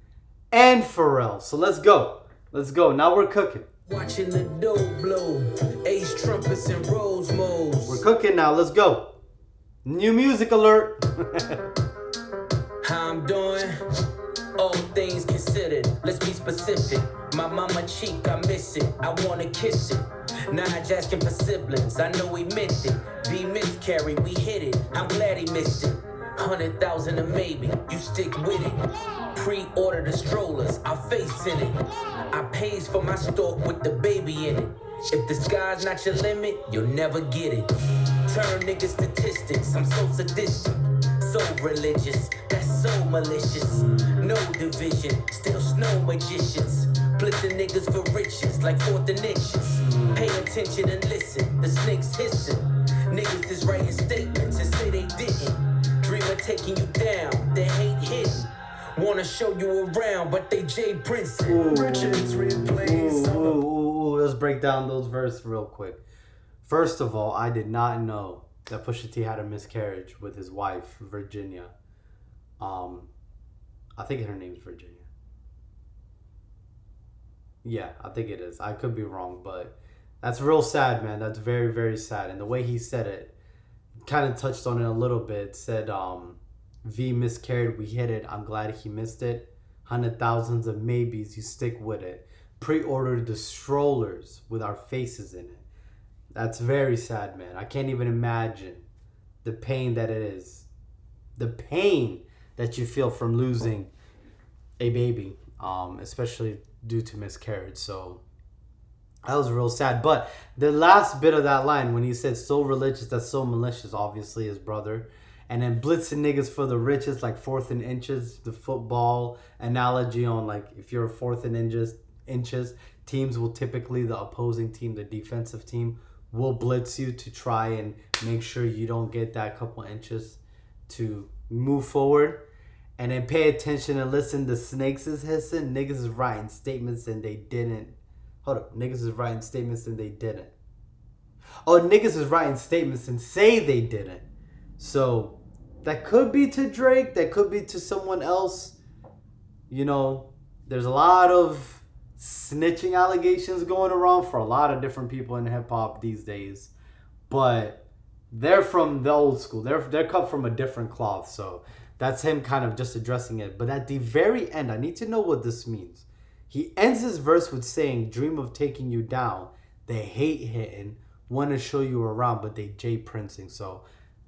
and Pharrell. So let's go. Now we're cooking. Watching the dough blow. Ace trumpets and rose moles. We're cooking now. Let's go. New music alert. How I'm doing? All things considered, let's be specific. My mama cheek, I miss it. I wanna kiss it. Now I just asking for siblings. I know we meant it. V miscarry, we hit it. I'm glad he missed it. 100,000 a maybe, you stick with it. Pre-order the strollers, our face in it. I pays for my stalk with the baby in it. If the sky's not your limit, you'll never get it. Turn niggas statistics, I'm so sadistic. So religious, that's so malicious. No division, still snow magicians. Blitzing niggas for riches, like fourth and inches. Pay attention and listen, the snakes hissing. Niggas is writing statements and say they didn't. Dreamer taking you down, they hate hidden. Wanna show you around, but they Jay Prince. Richards replays. Let's break down those verses real quick. First of all, I did not know that Pusha T had a miscarriage with his wife, Virginia. I think her name's Virginia. Yeah, I think it is. I could be wrong, but that's real sad, man. That's very, very sad. And the way he said it, kind of touched on it a little bit. Said, V miscarried, we hit it. I'm glad he missed it. 100,000s of maybes, you stick with it. Pre-ordered the strollers with our faces in it. That's very sad, man. I can't even imagine the pain that it is. The pain that you feel from losing a baby, especially due to miscarriage. So that was real sad. But the last bit of that line, when he said so religious, that's so malicious, obviously his brother. And then blitzing niggas for the riches, like fourth and inches, the football analogy on like if you're a fourth and inches, teams will typically, the opposing team, the defensive team, will blitz you to try and make sure you don't get that couple inches to move forward. And then pay attention and listen. The snakes is hissing. Niggas is writing statements and they didn't. Hold up. Niggas is writing statements and they didn't. Oh, niggas is writing statements and say they didn't. So that could be to Drake. That could be to someone else. You know, there's a lot of snitching allegations going around for a lot of different people in hip hop these days. But they're from the old school. They're cut from a different cloth. So that's him kind of just addressing it. But at the very end, I need to know what this means. He ends his verse with saying, dream of taking you down. They hate hitting. Want to show you around, but they J Princing. So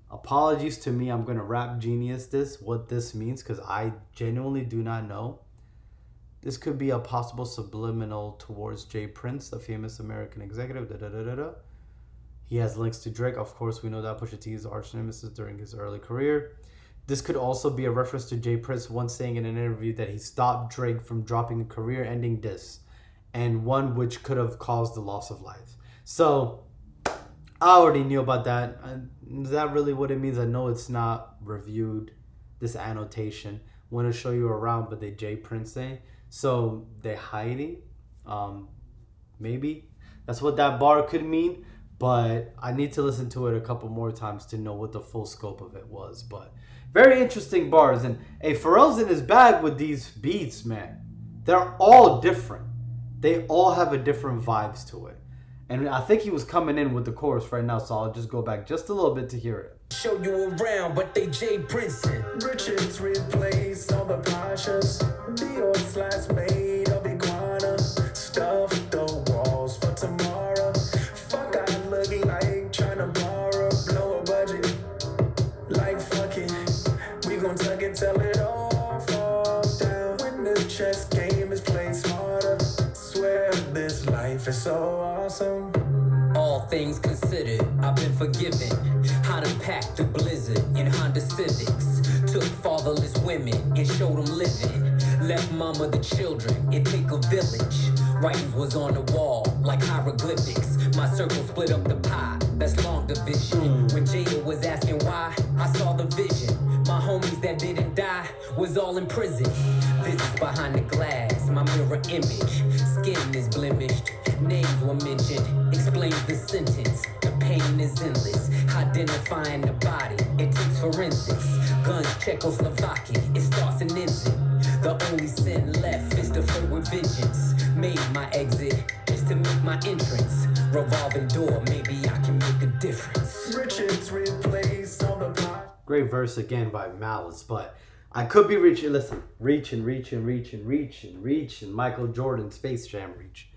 apologies to me. I'm going to rap genius what this means, because I genuinely do not know. This could be a possible subliminal towards J Prince, the famous American executive. He has links to Drake. Of course, we know that Pusha T's arch nemesis during his early career. This could also be a reference to J Prince once saying in an interview that he stopped Drake from dropping a career-ending diss, and one which could have caused the loss of life. So I already knew about that. Is that really what it means? I know it's not reviewed, this annotation. Want to show you around, but they J Prince say. So they hiding. Maybe. That's what that bar could mean. But I need to listen to it a couple more times to know what the full scope of it was. But very interesting bars. And hey, Pharrell's in his bag with these beats, man. They're all different. They all have a different vibes to it. And I think he was coming in with the chorus right now, so I'll just go back just a little bit to hear it. Show you around, but they J Princeton. Riches replace all the Pashas. Dior slats made of iguana. Stuff the walls for tomorrow. Fuck, I look like tryna borrow. Blow a budget. Like fuck it. We gon' tuck it till it all falls down. When the chess game is played smarter. Swear this life is so awesome. All things considered, I've been forgiven. How to pack the blizzard in Honda Civics. Took fatherless women and showed them living. Left mama the children, it take a village. Writings was on the wall like hieroglyphics. My circle split up the pie, that's long division. When Jada was asking why, I saw the vision. My homies that didn't die was all in prison. Visits behind the glass, my mirror image. Skin is blemished, names were mentioned. Explains the sentence, the pain is endless. Identifying the body, it takes forensics. Guns Czechoslovakian, it starts and ends it. The only sin left is to flirt with vengeance. Made my exit just to make my entrance. Revolving door, maybe I can make a difference. Riches replace all the plot. Great verse again by Malice, but I could be reaching. Listen, reaching. Michael Jordan, Space Jam reach.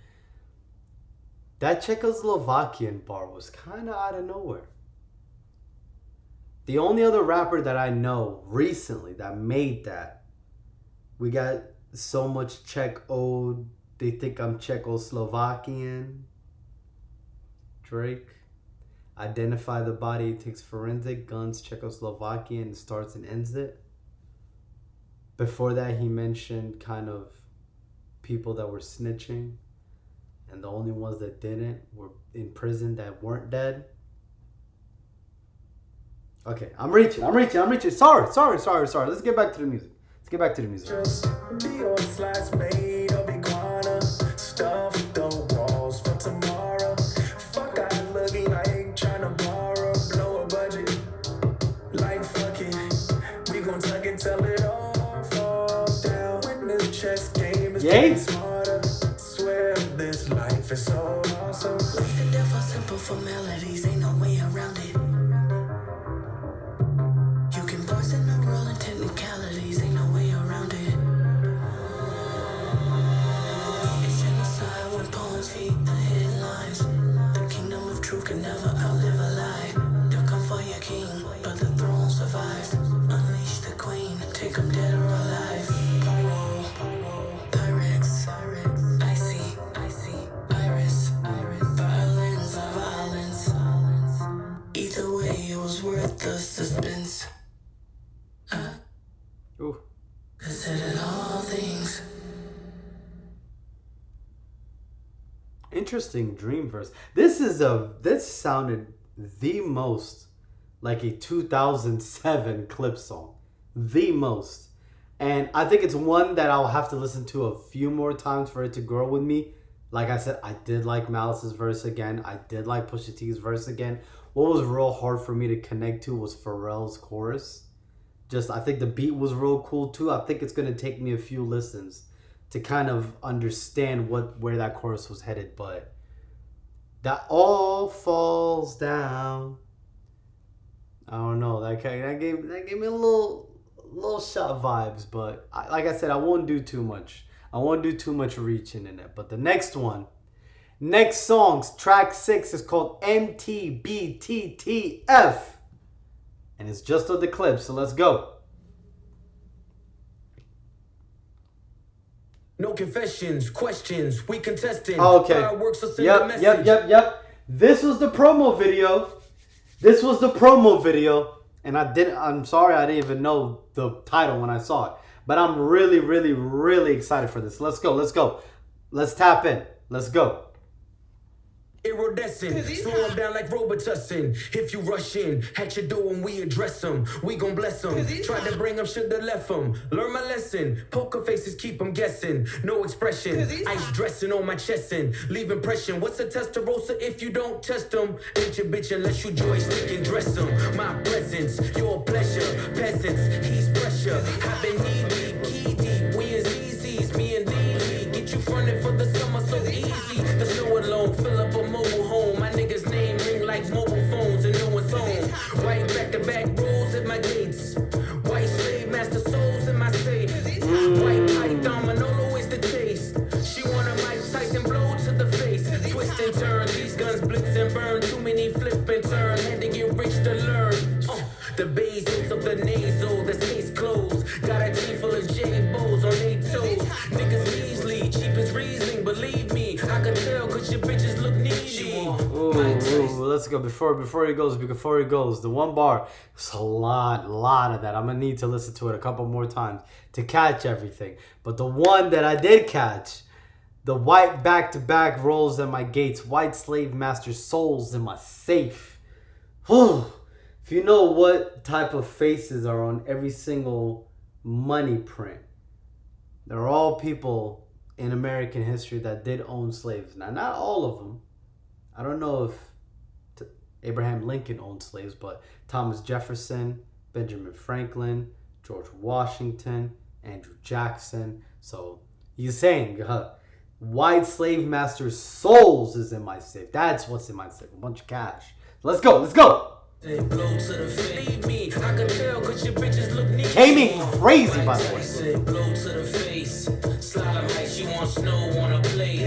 That Czechoslovakian bar was kind of out of nowhere. The only other rapper that I know recently that made that, we got so much Czech ode, they think I'm Czechoslovakian. Drake. Identify the body, it takes forensic, guns, Czechoslovakian, it starts and ends it. Before that, he mentioned kind of people that were snitching, and the only ones that didn't were in prison that weren't dead. Okay, I'm reaching. Sorry. Let's get back to the music. Dior slats made of iguana. Stuff the walls for tomorrow. Fuck, I look like tryna borrow. Blow a budget. Like fuck it. We gon' tuck it till it all Life and death are simple formalities, ain't no way around it. You can poison the world in technicalities, ain't no way around it. It's genocide when poems feed the headlines. The kingdom of truth can never outlive a lie. They'll come for your king, but the throne survives. Unleash the queen, take them dead or alive. Pyrex, icy, iris, violence, violence. Either way, it was worth the suspense. Ooh. Considered all things. Interesting dream verse. This sounded the most like a 2007 Clipse song. The most. And I think it's one that I'll have to listen to a few more times for it to grow with me. Like I said, I did like Malice's verse again. I did like Pusha T's verse again. What was real hard for me to connect to was Pharrell's chorus. I think the beat was real cool too. I think it's going to take me a few listens to kind of understand where that chorus was headed. But that all falls down. I don't know. That gave me a little shot vibes. But like I said, I won't do too much. I won't do too much reaching in it. But the next song, track 6 is called M.T.B.T.T.F. And it's just on the Clipse, so let's go. No confessions, questions, we contesting. Oh, okay. Fireworks will send a message. Yep. This was the promo video. And I'm sorry I didn't even know the title when I saw it. But I'm really, really, really excited for this. Let's go. Let's tap in. Let's go. Iridescent, slow them down like Robitussin. If you rush in, at your door when we address them, we gon' bless them. Tried to bring them, shoulda left them. Learn my lesson, poker faces keep them guessing. No expression, ice dressing on my chest and leave impression. What's a Testarossa if you don't test them? Ain't your bitch unless you joystick and dress them. My presence, your pleasure, peasants, he's pressure. I've been knee deep, key deep, we is easies, me and Lee. Get you fronted for the summer so easy. The snow alone, fill up a mobile home. My niggas name ring like mobile phones and no one's home. White back-to-back rolls at my gates. White slave master souls in my safe. White python Manolo is the taste. She want a Mike Tyson blow to the face. Twist and turn, these guns blitz and burn. Too many flip and turn, had to get rich to learn. The Bezos of the nasal, the case closed. Got a team full of J-Bows on 8 toes. Niggas measly, cheap as Riesling, believe me. I can tell cause your bitches look needy. Ooh, let's go. Before he goes, the one bar, it's a lot of that. I'm gonna need to listen to it a couple more times to catch everything. But the one that I did catch, the white back-to-back rolls at my gates, white slave master souls in my safe. If you know what type of faces are on every single money print, they're all people in American history that did own slaves. Now, not all of them. I don't know if Abraham Lincoln owned slaves, but Thomas Jefferson, Benjamin Franklin, George Washington, Andrew Jackson. So he's saying, white slave master souls is in my safe. That's what's in my safe. A bunch of cash. Let's go. Blow to the face. Me, I can tell cause your bitches look neat. Came in crazy, by the way. Blow to the face. Slide on ice, you want snow on a plate.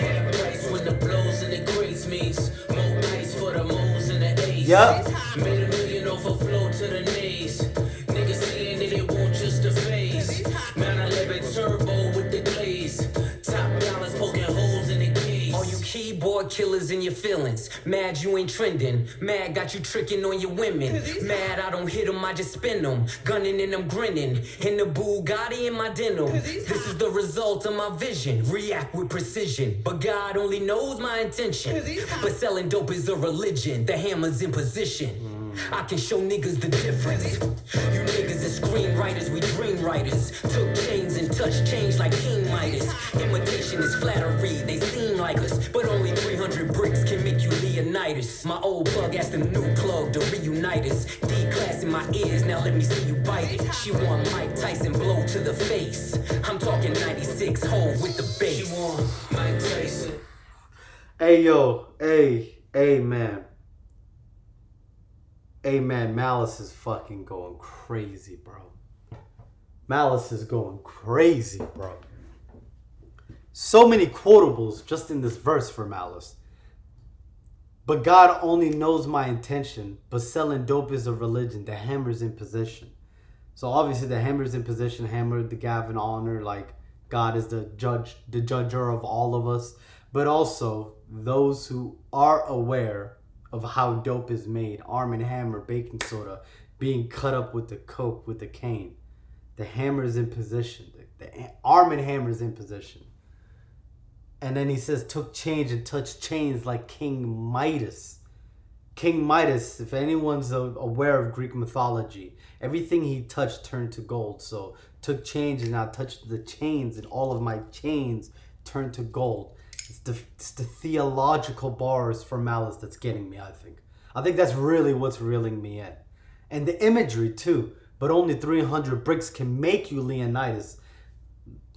Half price when the blows and it grates means more ice for the moles and the ace. Yep. Made $1 million overflow to the nays. Niggas saying that it won't just a phase. 911 turbo with the glaze. Top dollars poking holes in the case. All you keyboard killers in your feelings. Mad you ain't trending. Mad got you tricking on your women. Mad I don't hit them, I just spin them. Gunning and I'm grinning. In the Bugatti in my denim. This is the result of my vision. React with precision. But God only knows my intention. But selling dope is a religion. The hammer's in position. I can show niggas the difference. You niggas are screenwriters, we dream writers. Took chains and touched change like King Midas. Imitation is flattery, they seem like us. But only 300 bricks can make you Leonidas. My old plug asked the new plug to reunite us. D-class in my ears, now let me see you bite it. She want Mike Tyson blow to the face. I'm talking 96 hole with the bass. She want Mike Tyson. Hey, yo. Hey, man. Hey, man. Malice is fucking going crazy, bro. Malice is going crazy, bro. So many quotables just in this verse for Malice. But God only knows my intention, but selling dope is a religion. The hammer's in position. So obviously the hammer's in position, hammer, the Gavin honor, like God is the judger of all of us. But also those who are aware of how dope is made, Arm & Hammer, baking soda, being cut up with the coke, with the cane. The hammer is in position. The Arm & Hammer is in position. And then he says, took change and touched chains like King Midas. King Midas, if anyone's aware of Greek mythology, everything he touched turned to gold. So took change and now touched the chains, and all of my chains turned to gold. It's the theological bars for Malice that's getting me, I think. I think that's really what's reeling me in. And the imagery too. But only 300 bricks can make you Leonidas.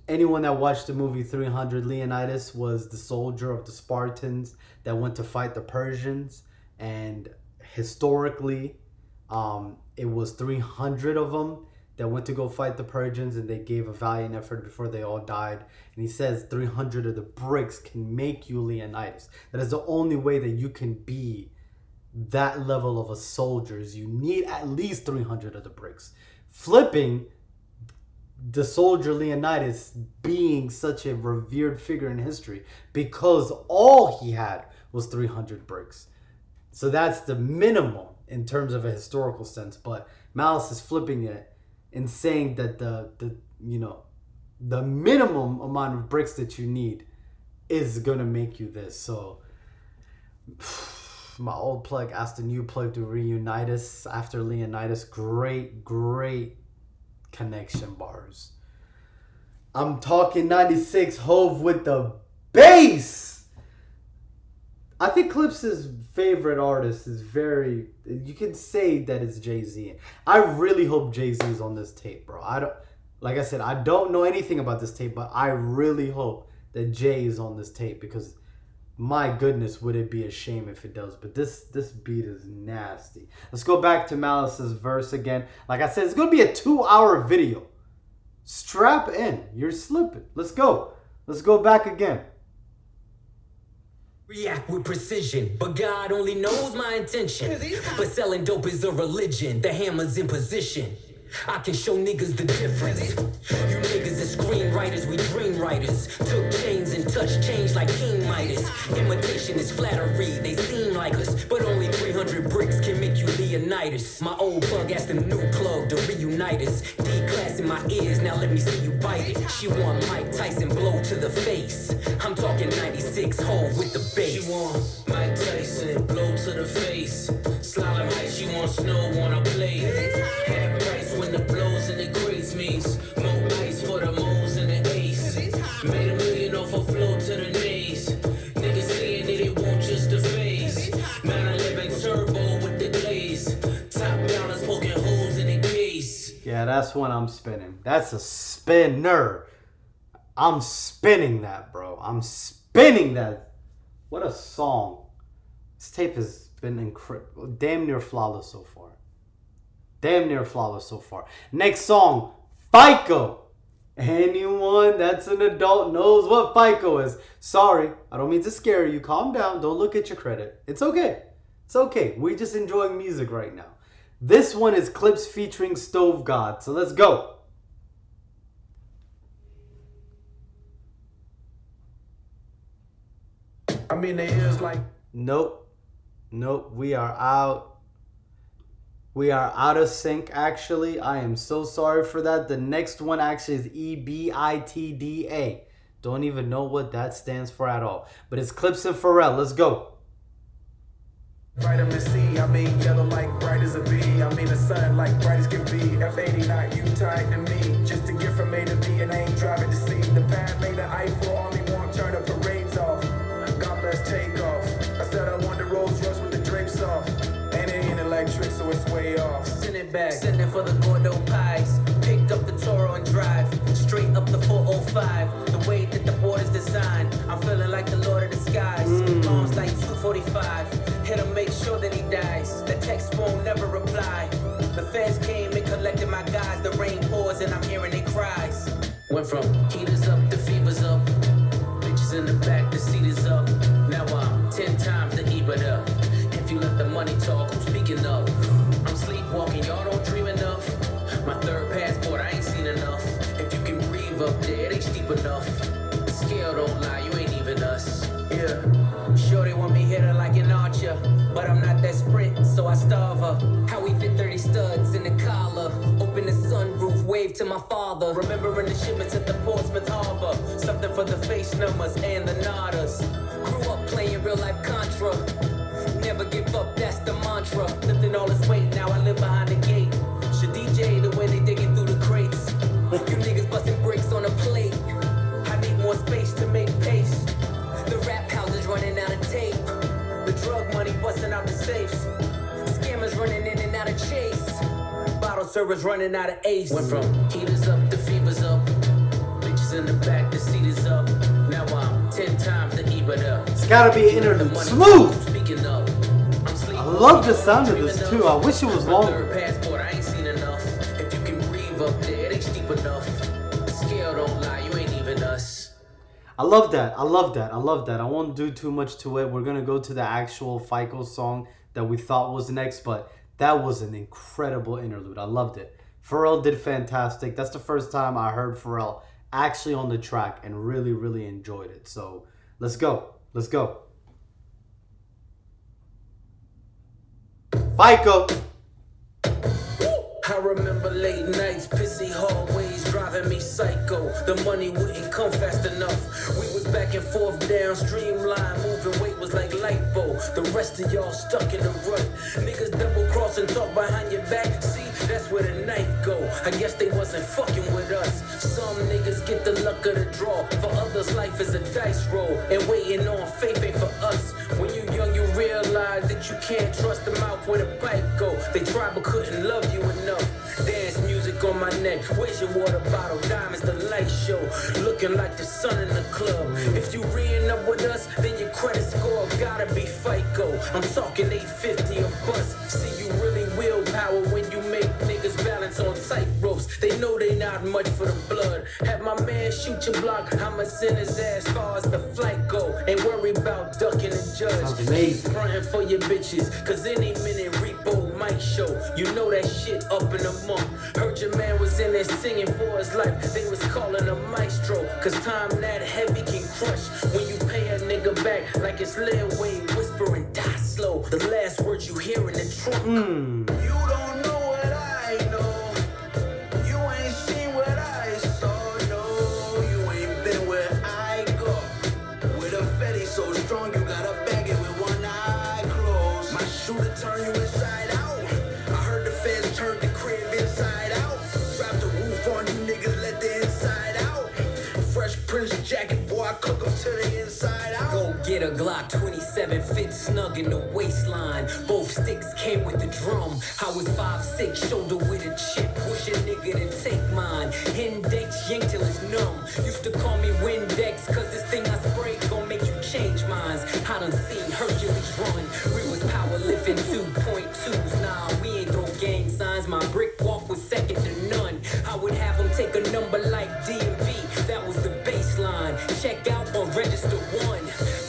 Anyone that watched the movie 300, Leonidas was the soldier of the Spartans that went to fight the Persians. And historically, it was 300 of them that went to go fight the Persians, and they gave a valiant effort before they all died. And he says 300 of the bricks can make you Leonidas. That is the only way that you can be that level of a soldier, is you need at least 300 of the bricks. Flipping the soldier Leonidas being such a revered figure in history because all he had was 300 bricks. So that's the minimum in terms of a historical sense. But Malice is flipping it and saying that the minimum amount of bricks that you need is gonna make you this. So my old plug asked the new plug to reunite us after Leonidas. Great connection bars. I'm talking 96 Hove with the bass. I think Clipse's favorite artist is you can say that it's Jay-Z. I really hope Jay-Z is on this tape, bro. Like I said, I don't know anything about this tape, but I really hope that Jay is on this tape, because my goodness, would it be a shame if it does. But this beat is nasty. Let's go back to Malice's verse again. Like I said, it's going to be a 2-hour video. Strap in. You're slipping. Let's go. Let's go back again. React with precision, but God only knows my intention. But selling dope is a religion. The hammer's in position. I can show niggas the difference. You niggas is screenwriters, we dream writers. Took chains and touched change like King Midas. Imitation is flattery, they seem like us, but only 300 bricks can make you Leonidas. My old plug asked the new plug to reunite us. D-class in my ears, now let me see you bite it. She want Mike Tyson blow to the face. I'm talking 96 Hove with the bass. She want Mike Tyson blow to the face. Slalom height, she want snow on a blade. Half price when the blows and the grades means more ice for the moles and the ace. Made $1 million off a flow to the knees. Niggas saying that it won't just the face. 911 turbo with the glaze. Top dollars poking holes in the case. Yeah, that's one I'm spinning. That's a spinner. I'm spinning that, bro. I'm spinning that. What a song. This tape has been incredible. Damn near flawless so far. Damn near flawless so far. Next song, F.I.C.O. Anyone that's an adult knows what F.I.C.O is. Sorry, I don't mean to scare you. Calm down. Don't look at your credit. It's okay. It's okay. We're just enjoying music right now. This one is Clipse featuring Stove God. So let's go. I mean, it is like... Nope. We are out. We are out of sync, actually. I am so sorry for that. The next one actually is E.B.I.T.D.A. Don't even know what that stands for at all. But it's Clipse and Pharrell. Let's go. Vitamin C, I mean yellow like bright as a bee. I mean the sun like bright as can be. F.I.C.O not you tied to me. Just to get from A to B and I ain't driving to see. The path made an Eiffel, only won't turn the parades off. God bless takeoff. I said I want the Rolls Royce with the drapes off. And it ain't electric, so it's way off. Send it back, send it for the Gordo pies. Picked up the Toro and drive straight up the 405. The way that the waters design. I'm feeling like the Lord of the Skies. Arms like 245. Hit him, make sure that he dies. The text won't never reply. The feds came and collected my guys. The rain pours and I'm hearing their cries. Went from heaters up to fevers up. Bitches in the back, the seat is up. Now I'm 10 times the E.B.I.T.D.A. If you let the money talk, who's speaking up? I'm sleepwalking, y'all don't dream enough. My third passport, I ain't seen enough. If you can breathe up there, it ain't steep enough. The scale don't lie, you ain't even us. Yeah. Sure they want me hit her like an archer, but I'm not that sprint, so I starve her. How we fit 30 studs in the collar. Open the sunroof, wave to my father. Remembering the shipments at the Portsmouth Harbor. Something for the face numbers and the nodders. Grew up playing real life Contra. Never give up, that's the mantra. Lifting all this weight, now I live behind the gate. Should DJ the way they digging through the crates. You niggas busting bricks on a plate. I need more space to make pace. The rap house is running out of tape. The drug money busting out the safes. Scammers running in and out of chase. Bottle servers running out of ace. Went from heaters up to fevers up. Bitches in the back, the seat is up. Now I'm 10 times the E.B.I.T.D.A. It's gotta be an interlude. Smooth! I love the sound of this too. I wish it was longer. Passport, I ain't seen enough. If you can breathe up there, it ain't steep enough. The scale don't lie, you ain't even us. I love that. I love that. I love that. I won't do too much to it. We're gonna go to the actual F.I.C.O song that we thought was next, but that was an incredible interlude. I loved it. Pharrell did fantastic. That's the first time I heard Pharrell actually on the track and really, really enjoyed it. So let's go. Let's go. F.I.C.O. I remember late nights, pissy hallways, driving me psycho. The money wouldn't come fast enough. We was back and forth down streamline, moving weight was like lipo. The rest of y'all stuck in the rut. Niggas double cross and talk behind your back. See, that's where the knife go. I guess they wasn't fucking with us. Some niggas get the luck of the draw. For others, life is a dice roll. And waiting on faith ain't for us. When you young, you realize that you can't trust them out where the pipe go. They tried but couldn't love you enough. Dance music on my neck. Where's your water bottle? Diamonds, the light show. Looking like the sun in the club. If you re up with us, then your credit score gotta be FICO. I'm talking 850 a bus. See, you really willpower when you make niggas balance on tight ropes. They know they not much for the blood. Have my man shoot your block. I'ma send his ass far as the flight go. Ain't worry about ducking the judge. Keep frontin' for your bitches. Cause any minute repo might show. You know that shit up in a month. Heard your man was in there singing for his life. They was calling a maestro. Cause time that heavy can crush. When you pay a nigga back like it's Lil Wayne whispering, die slow. The last words you hear in the trunk. You don't know what I know. You ain't seen what I saw. No, you ain't been where I go. With a fetty so strong, you gotta bag it with one eye closed. My shooter turn you inside out. I heard the feds turn the crib inside out. Drop the roof on you niggas, let the inside out. Fresh Prince jacket, boy, I cook them to the inside out. Go get a Glock 27, fit snug in the waistline. Both sticks came with the drum. I was 5'6", shoulder with a chip. Push a nigga to take mine. Index yank till it's numb. Used to call me Windex, cause this thing I spray gon' make you change minds. I done seen Hercules run. We was power lifting 2.2s. Nah, we ain't throw gang signs. My brick walk was second to none. I would have them take a number like DMV. That was the baseline. Check out on register 1.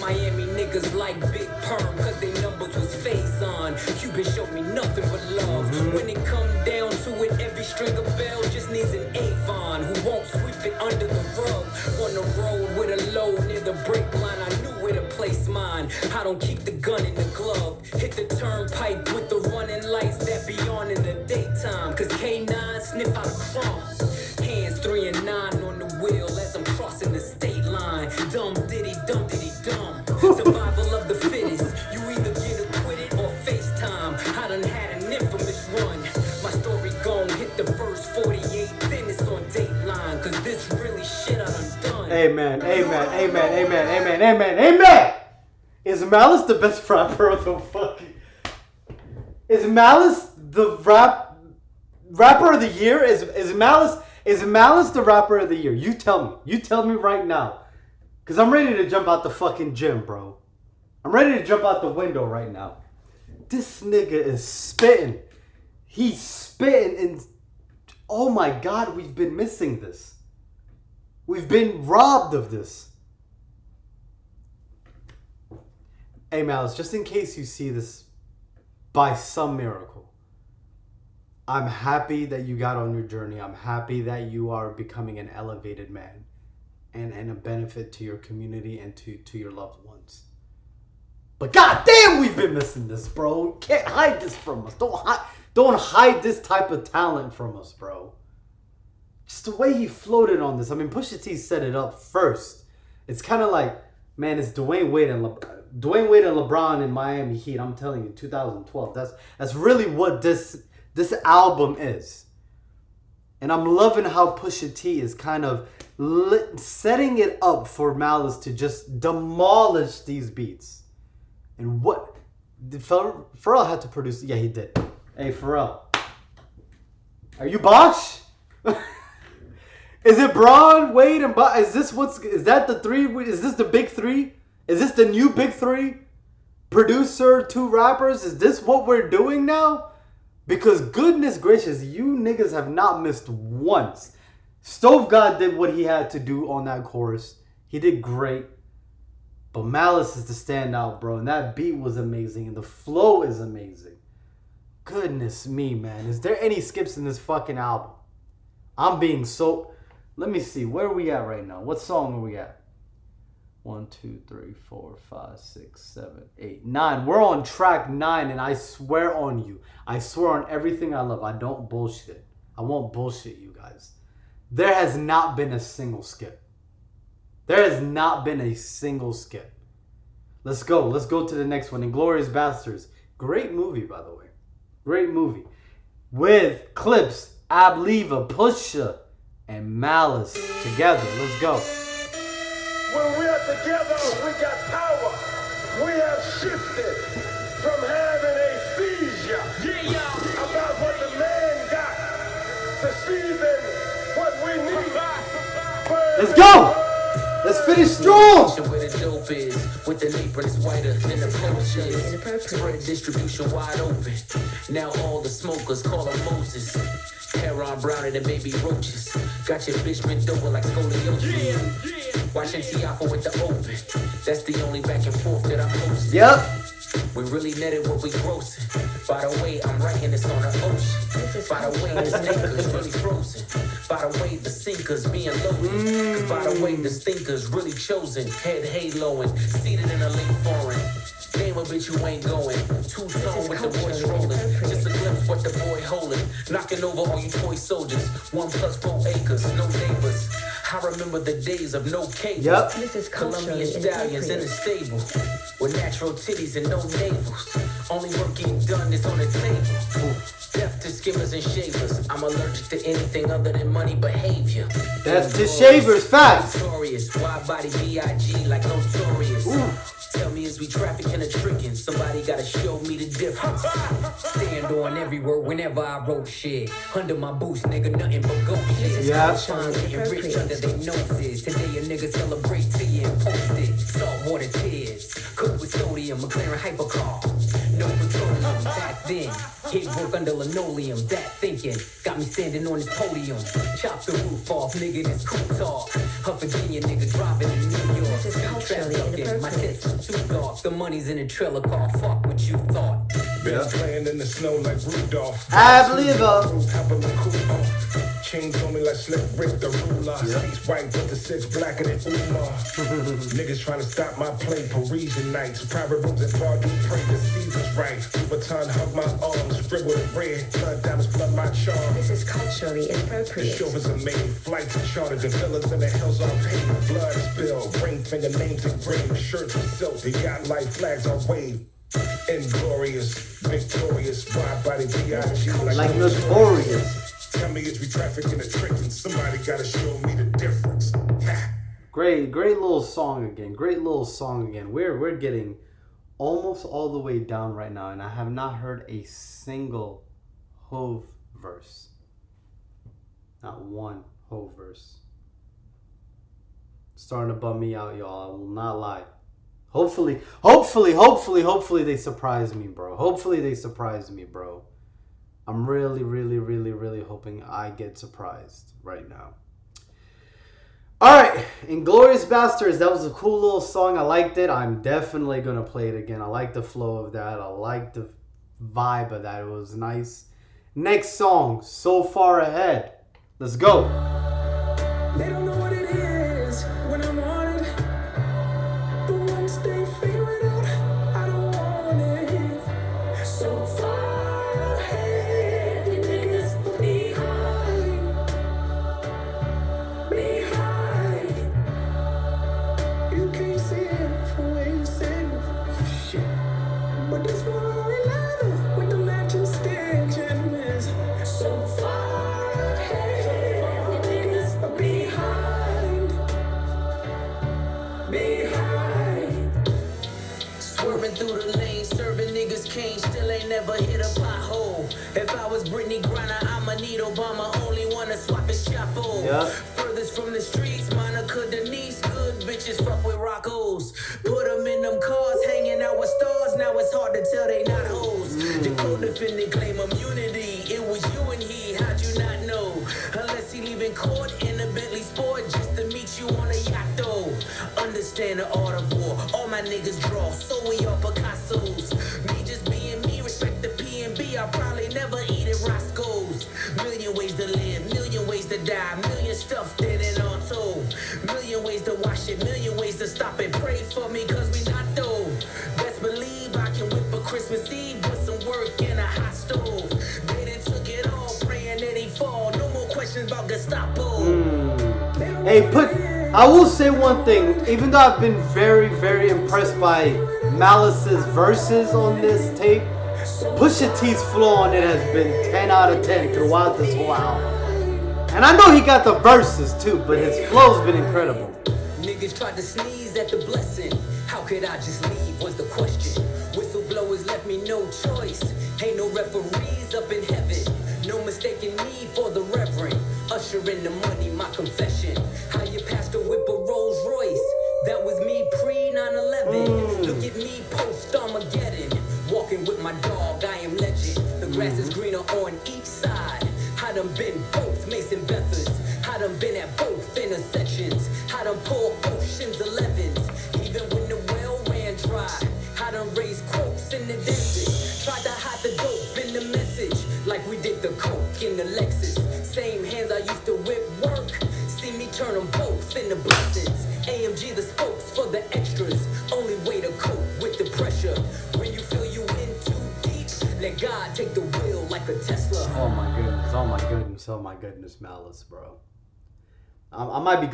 Miami niggas like Big Perm, cause they numbers was phase on. Cuban showed me nothing but love. When it come down to it, every string of bell just needs an Avon who won't sweep it under the rug. On the road with a load near the brake line, I knew where to place mine. I don't keep the gun in the glove. Hit the turnpike with the running lights that be on in the daytime. Cause K9 sniff out a crumb. Hands 3 and 9 on the wheel as I'm crossing the state line. Dumb diddy dum. Survival of the fittest. You either get acquitted or FaceTime. I done had an infamous run. My story gon' hit the first 48, then it's on Dateline. Cause this really shit I done done. Amen, amen, amen, amen, amen, amen, amen. Is Malice the best rapper of the fucking... Is Malice the rapper of the year? Is Malice the rapper of the year? You tell me. You tell me right now. Because I'm ready to jump out the fucking gym, bro. I'm ready to jump out the window right now. This nigga is spitting. He's spitting and oh my God, we've been missing this. We've been robbed of this. Hey Malice, just in case you see this by some miracle, I'm happy that you got on your journey. I'm happy that you are becoming an elevated man and a benefit to your community and to your loved ones. But goddamn, we've been missing this, bro. You can't hide this from us. Don't hide this type of talent from us, bro. Just the way he floated on this. I mean, Pusha T set it up first. It's kind of like, man, it's Dwayne Wade and LeBron in Miami Heat. I'm telling you, 2012. That's really what this album is. And I'm loving how Pusha T is kind of setting it up for Malice to just demolish these beats. And what did Pharrell had to produce? Yeah, he did. Hey, Pharrell, are you Bosch? Is it Braun, Wade, and Bosch? Is that the three? Is this the big three? Is this the new big three? Producer, 2 rappers? Is this what we're doing now? Because goodness gracious, you niggas have not missed once. Stove God did what he had to do on that chorus. He did great. But Malice is the standout, bro. And that beat was amazing. And the flow is amazing. Goodness me, man. Is there any skips in this fucking album? I'm being so... Let me see. Where are we at right now? What song are we at? 1, 2, 3, 4, 5, 6, 7, 8, 9. We're on track 9. And I swear on you. I swear on everything I love. I don't bullshit. I won't bullshit you guys. There has not been a single skip. There has not been a single skip. Let's go. Let's go to the next one. Inglorious Bastards. Great movie, by the way. Great movie. With Clipse, E.B.I.T.D.A, Pusha, and Malice together. Let's go. When we are together, we got power. We have shifted from having a seizure about what the man got to seizing what we need. Let's go. Let's finish strong. Where the dope is, with the apron is whiter than the potion. Spread distribution wide open. Now all the smokers call them Moses. Hair on browner than baby roaches. Got your bitch bent over like scoliosis. Watching T.I.F. with the open. That's the only back and forth that I'm posting. Yep. We really netted what we grossing. By the way, I'm writing this on the ocean. By the way, the sneakers really frozen. By the way, the sinkers being loaded. Cause by the way, the stinkers really chosen. Head haloing, seated in a late foreign. Name a bitch you ain't going. Two-tone with the voice rolling. Just a glimpse what the boy holding. Knocking over all you toy soldiers. 1 + 4 acres, no neighbors. I remember the days of no cable. Yep. This is Colombian culturally stallions in a inappropriate. stable. With natural titties and no navels. Only work getting done is on the table. Death to skimmers and shavers. I'm allergic to anything other than money behavior. That's the shavers, facts. Notorious, wide body B.I.G. like notorious. Ooh. Tell me as we trafficking or tricking, somebody gotta show me the difference. Stand on every word whenever I wrote shit. Under my boots, nigga, nothing but goat shit. Yeah. Fine, getting rich under their noses. Today a nigga celebrate to you and post it. Saltwater tears, cooked with sodium, McLaren hypercar. No petroleum back then. Hit work under linoleum, that thinking got me standing on this podium. Chop the roof off, nigga, this cool talk. A Virginia nigga driving in New York. This is culturally My inappropriate. tits too dark. The money's in a trailer car. Fuck what you thought. Been playing in the snow like Rudolph. E.B.I.T.D.A. Happening cool off. Chains on me like Slick Rick the ruler. Seats white with the 6 blacker than Umar. Niggas trying to stop my play. Parisian nights. Private rooms at bar. Do pray the season's right. Vuitton hug my arms. Scribble in red. Blood diamonds flood my charm. This is culturally The inappropriate. chauffeurs are made, flights are chartered, the villas in the hills are paid, blood spilled, ring finger names engraved, shirts of silk, the yacht light flags are waved. Inglorious, victorious, wide body B.I.T.D.A. Like notorious. Tell me is we trafficking or tricking, somebody gotta show me the difference. Ha. Great little song again. Great little song again. We're getting almost all the way down right now, and I have not heard a single Hove verse. Not one Hove verse. Starting to bum me out, y'all. I will not lie. Hopefully they surprise me, bro. Hopefully they surprise me, bro. I'm really hoping I get surprised right now. Alright, Inglorious Bastards. That was a cool little song. I liked it. I'm definitely going to play it again. I like the flow of that. I like the vibe of that. It was nice. Next song, So Far Ahead. Let's go. They don't know what it is when I'm on it. But once they figure it out, I don't want it. So far ahead, you niggas behind. You can't see it from where you sit. Shit. But this one leather with the matching stitching is so far ahead. Behind. Swerving through the lane, serving niggas cane, still ain't never hit a pothole. If I was Brittany Griner, I'ma need Obama, only wanna swap his chapo. Yeah. Furthest from the streets, Monica Denise, good bitches fuck with Roccos. Put them in them cars, hanging out with stars, now it's hard to tell they not hoes. The co-defendant claim immunity, it was you and he, how'd you not know? Unless he leaving court in a Bentley Sport just to meet you on a yacht though. Understand the art of war, all my niggas draw, so we all Picasso's. Me just being me, respect the P&B, I'll probably never eat at Roscoe's. Million ways to live, million ways to die, million stuff dead and untold. Million ways to wash it, million ways to stop it. Pray for me, cause we not though. Best believe I can whip a Christmas Eve with some work in a hot stove. They done took it all, praying that he fall. No more questions about Gestapo. Hey, I will say one thing. Even though I've been very impressed by Malice's verses on this tape, Pusha T's flow on it has been 10 out of 10 throughout this whole album. And I know he got the verses too, but his flow's been incredible. Niggas tried to sneeze at the blessing. How could I just leave was the question. Whistleblowers left me no choice. Ain't no referees up in heaven. No mistaking me for the reverend. Usher in the money, my confession. How you pastor whip a Rolls Royce. That was me pre 9/11. Look at me post Armageddon. Walking with my dog, I am legend. The grass is greener on each side. I done been both Mason Bethers. I done been at both intersections. I done pulled Ocean's 11s. Even when the well ran dry. I done raised quotes in the desert. Tried to hide the dope in the message. Like we did the coke in the Lexus. Same hands I used to whip work. See me turn them both into blessings. AMG the spokes for the extras. Only way to cope with the pressure. When you feel you in too deep, let God take the wheel like a Tesla. Oh my goodness, Malice, bro. I might be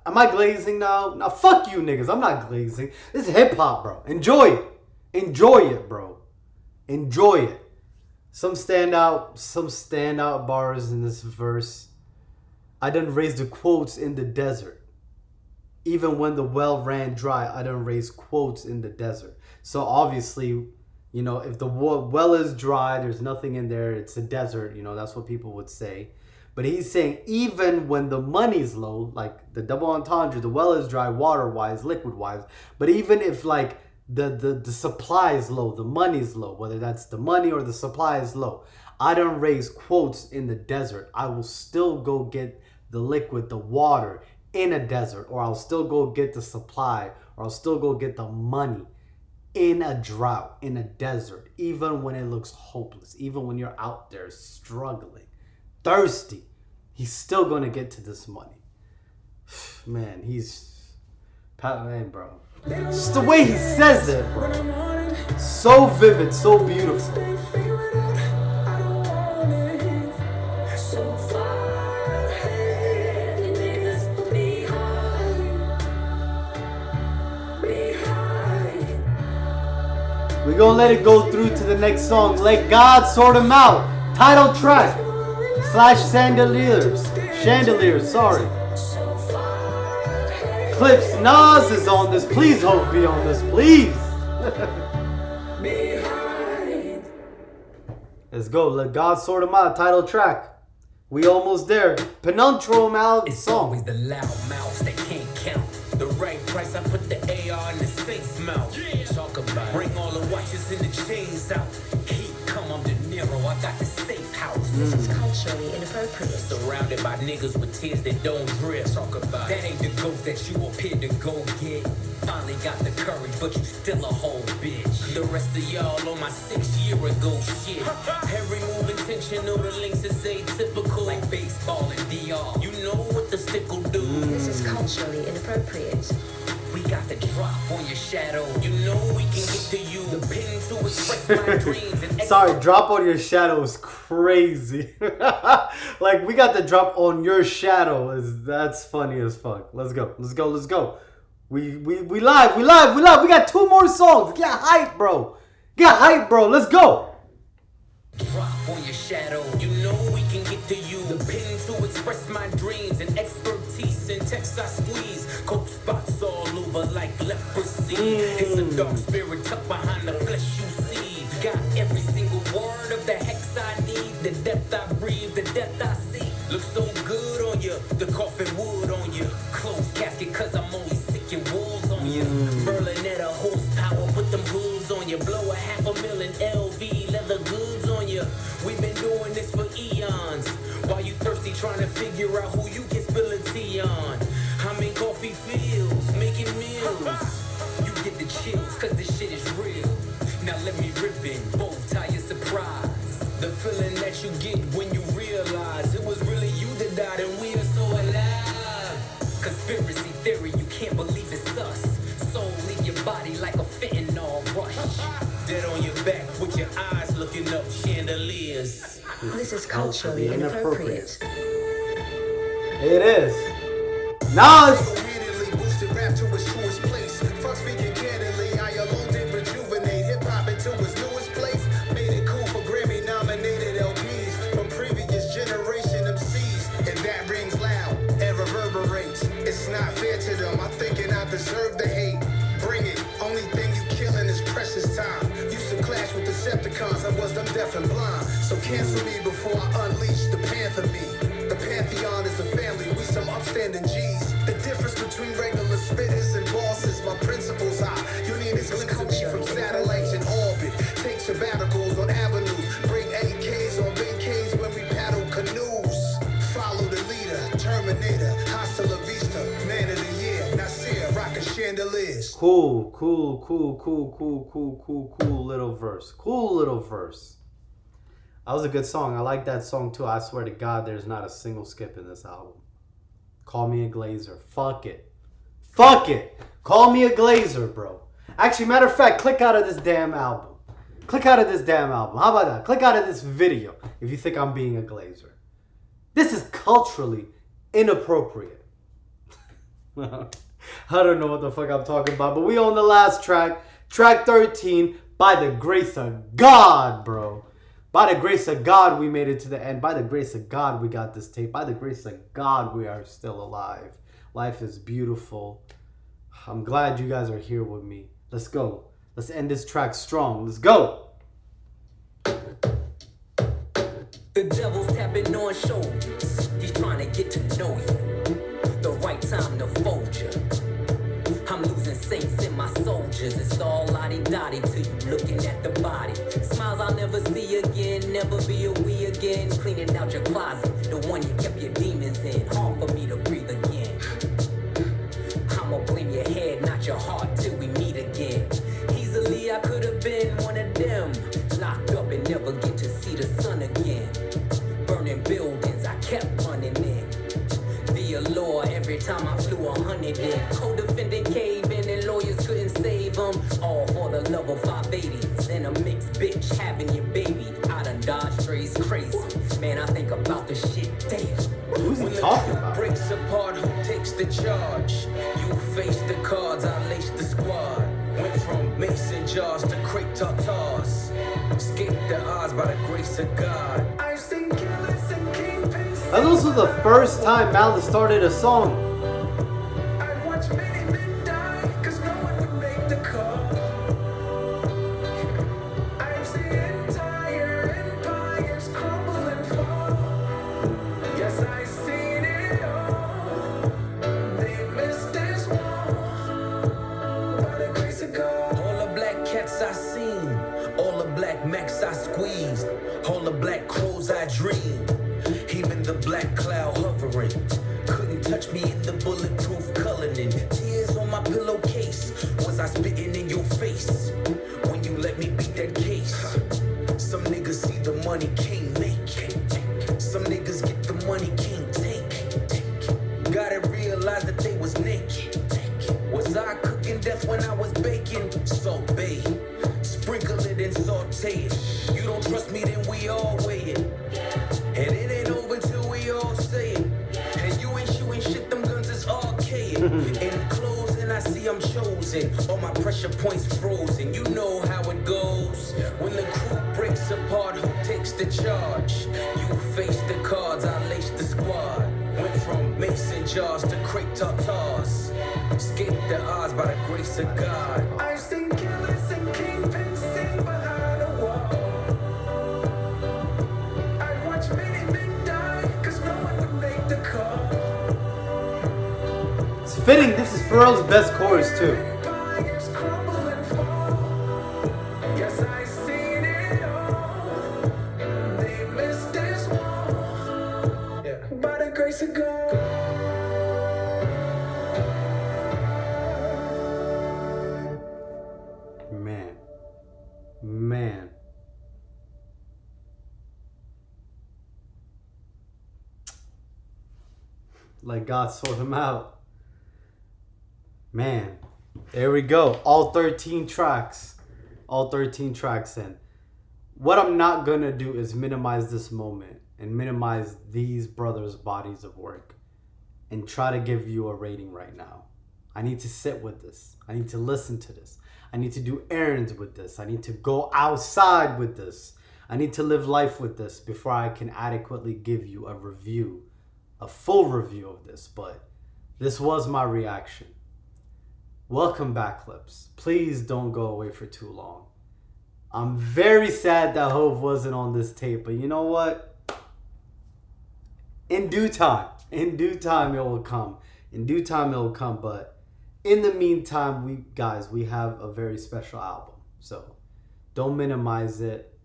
am I glazing now? Now fuck you niggas, I'm not glazing. This is hip hop, bro. Enjoy it, bro. Enjoy it. Some standout bars in this verse. I done raised the quotes in the desert. Even when the well ran dry, I done raised quotes in the desert. So obviously, you know, if the well is dry, there's nothing in there, it's a desert, you know, that's what people would say. But he's saying even when the money's low, like the double entendre, the well is dry water-wise, liquid-wise, but even if like the supply is low, the money's low, whether that's the money or the supply is low, I don't raise quotes in the desert. I will still go get the liquid, the water in a desert, or I'll still go get the supply, or I'll still go get the money in a drought, in a desert, even when it looks hopeless, even when you're out there struggling, thirsty, he's still gonna get to this money. Man, bro. Just the way he says it, bro. So vivid, so beautiful. We're gonna let it go through to the next song. Let God sort him out. Title track / Chandeliers, sorry. Clipse, Nas is on this. Please hope be on this, please. Let's go. Let God sort him out. Title track. We almost there. Penultimate song. It's always the loud mouths that can't count. The right price, I put the AR in the safe mouth. Talk about it. Bring all the watches and the chains out. Heat come, I'm De Niro, I got the safe house. This is culturally inappropriate. Surrounded by niggas with tears that don't drip. Talk about that ain't the ghost that you appear to go get. Finally got the courage, but you still a whole bitch. The rest of y'all on my 6 year ago shit. Every move intentional, the links is atypical. Like baseball and DR. You know what the stick will do. This is culturally inappropriate. We got the drop on your shadow. You know we can get to you. The pin to express my dreams. And Sorry, drop on your shadow is crazy. Like, we got the drop on your shadow. That's funny as fuck. Let's go. Let's go. Let's go. We live. We got 2 more songs. Get hype, bro. Get hype, bro. Let's go. Drop on your shadow. You know we can get to you. The pin to express my dreams and expertise in text I squeeze. Coke spots all over like leprosy. It's a dark spirit tucked behind the flesh you see. Got every single word of the hex I need. The depth I breathe, the depth I see. Looks so good on you. The coffin wood on you. Closed casket cause I'm only sick and wolves on you. Merlin at a horsepower. Put them hooves on you. Blow a $500,000 LV leather goods on you. We've been doing this for eons. While you thirsty trying to figure out who you can spill a tea on. I'm in coffee fields, making meals. You get the chills, cause this shit is real. Now let me rip in, bow tie your surprise. The feeling that you get when you realize it was really you that died and we are so alive. Conspiracy theory, you can't believe it's us. Soul leave your body like a fentanyl rush. Dead on your back with your eyes looking up, chandeliers. This is culturally inappropriate. It is. Nas. Immediately boosted rap to its truest place. Fuck speaking candidly, I alone did rejuvenate hip hop into its newest place. Made it cool for Grammy nominated LPs from previous generation MCs. And that rings loud and reverberates. It's not fair to them, I'm thinking I deserve the hate. Bring it, only thing you killing is precious time. Used to clash with Decepticons, I was them deaf and blind. So cancel me before I unleash the Panther me. The Pantheon is a family, we some upstanding G's. The difference between regular spitters and bosses, my principles high. You need a glimpse of me from satellites in orbit. Take sabbaticals on avenues, bring AKs on vacays when we paddle canoes. Follow the leader, Terminator, hasta la vista, man of the year, Nasir, rockin' chandeliers. Cool little verse. Cool little verse. That was a good song. I like that song too. I swear to God, there's not a single skip in this album. Call me a glazer. Fuck it. Fuck it. Call me a glazer, bro. Actually, matter of fact, click out of this damn album. Click out of this damn album. How about that? Click out of this video if you think I'm being a glazer. This is culturally inappropriate. I don't know what the fuck I'm talking about, but we on the last track. Track 13, By the Grace of God, bro. By the grace of God, we made it to the end. By the grace of God, we got this tape. By the grace of God, we are still alive. Life is beautiful. I'm glad you guys are here with me. Let's go. Let's end this track strong. Let's go. The devil's tapping on shoulders. He's trying to get to know you. The right time to fold you. I'm losing saints in my soldiers. It's all lottie-dottie till you looking at the body. Smiles I'll never see again, never be a we again. Cleaning out your closet, the one you kept your demons in. Hard for me to breathe again. I'ma blame your head, not your heart, till we meet again. Easily I could have been one of them. Locked up and never get to see the sun again. Burning buildings, I kept running in. The allure every time I flew 100 in. Co-defendant cave in and lawyers couldn't save them. All for the love of 580s and a mixed bitch having your baby. I done dodged strays crazy. Man, I think about the shit daily. Who's he talking about? Breaks apart, who takes the charge? You face the cards, I lace the squad. Went from mason jars to crepe tartars. Escaped the odds by the grace of God. I've seen killers and kingpins. That's also the first time Malice started a song. I've watched many men die, cause no one would make the call. I've seen entire empires crumble and fall. Yes, I've seen it all. They missed this wall. black max I squeezed, all the black crows I dreamed, even the black cloud hovering. Couldn't touch me in the bulletproof coloring. Tears on my pillowcase. Was I spitting in your face when you let me beat that case? Some niggas see the money king make. Some niggas get the money king take. Gotta realize that they was naked. Was I cooking death when I was baking? Salt Bay, sprinkle it and saute it. You don't trust me, then we all weigh it. And it ain't over till we all say it. And you ain't shooting shit, them guns is archaic. In closing, I see I'm chosen. All my pressure points frozen. You know how it goes. When the crew breaks apart, who takes the charge? You face the cards, I lace the squad. Went from mason jars to crepe tartars. Escaped the odds by the grace of God. I've seen killers and kingpins sing behind a wall. I've watched many men die, cause no one would make the call. It's fitting, this is Pharrell's best chorus too. Empires crumble and fall. Yes, I've seen it all. They missed this wall. Yeah. By the grace of God. Man. Like God sort him out. Man. There we go. All 13 tracks. All 13 tracks in. What I'm not gonna do is minimize this moment and minimize these brothers' bodies of work and try to give you a rating right now. I need to sit with this. I need to listen to this. I need to do errands with this. I need to go outside with this. I need to live life with this before I can adequately give you a review, a full review of this. But this was my reaction. Welcome back, Clipse. Please don't go away for too long. I'm very sad that Hove wasn't on this tape, but you know what? In due time it will come. In due time it will come, but in the meantime, we have a very special album. So don't minimize it.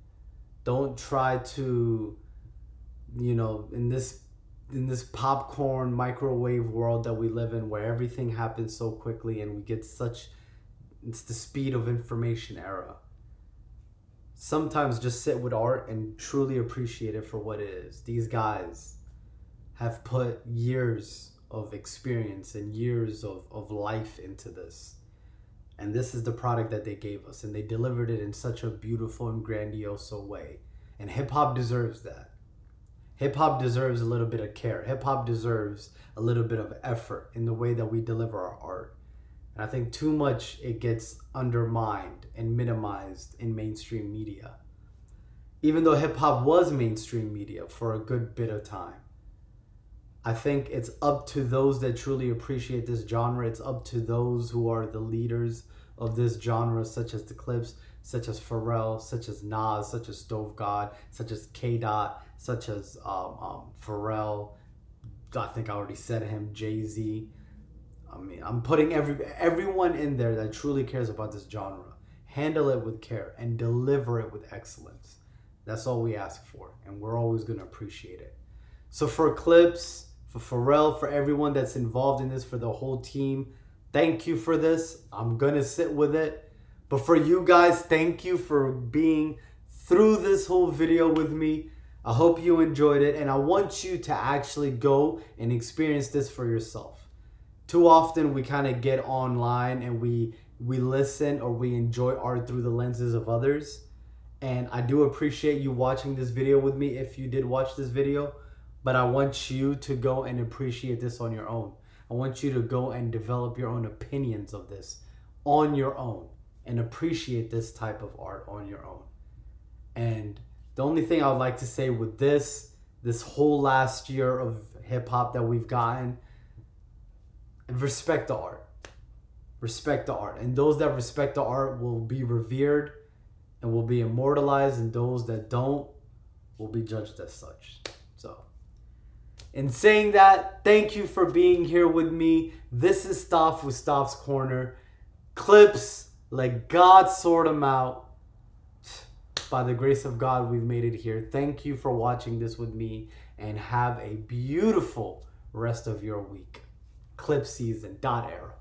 Don't try to, in this popcorn microwave world that we live in where everything happens so quickly and we get it's the speed of information era. Sometimes just sit with art and truly appreciate it for what it is. These guys have put years of experience and years of life into this. And this is the product that they gave us. And they delivered it in such a beautiful and grandiose way. And hip-hop deserves that. Hip-hop deserves a little bit of care. Hip-hop deserves a little bit of effort in the way that we deliver our art. And I think too much it gets undermined and minimized in mainstream media. Even though hip-hop was mainstream media for a good bit of time. I think it's up to those that truly appreciate this genre. It's up to those who are the leaders of this genre, such as the Clipse, such as Pharrell, such as Nas, such as Stove God, such as E.B.I.T.D.A, such as Pharrell. I think I already said him, Jay-Z. I mean, I'm putting everyone in there that truly cares about this genre. Handle it with care and deliver it with excellence. That's all we ask for, and we're always going to appreciate it. So for Clipse, for Pharrell, for everyone that's involved in this, for the whole team, thank you for this. I'm going to sit with it. But for you guys, thank you for being through this whole video with me. I hope you enjoyed it. And I want you to actually go and experience this for yourself. Too often we kind of get online and we listen or we enjoy art through the lenses of others. And I do appreciate you watching this video with me if you did watch this video. But I want you to go and appreciate this on your own. I want you to go and develop your own opinions of this on your own and appreciate this type of art on your own. And the only thing I would like to say with this whole last year of hip hop that we've gotten, respect the art. Respect the art. And those that respect the art will be revered and will be immortalized, and those that don't will be judged as such. So, in saying that, thank you for being here with me. This is Staff with Staff's Corner. Clipse, let God sort them out. by the grace of God, we've made it here. Thank you for watching this with me, and have a beautiful rest of your week. Clipse season. Era.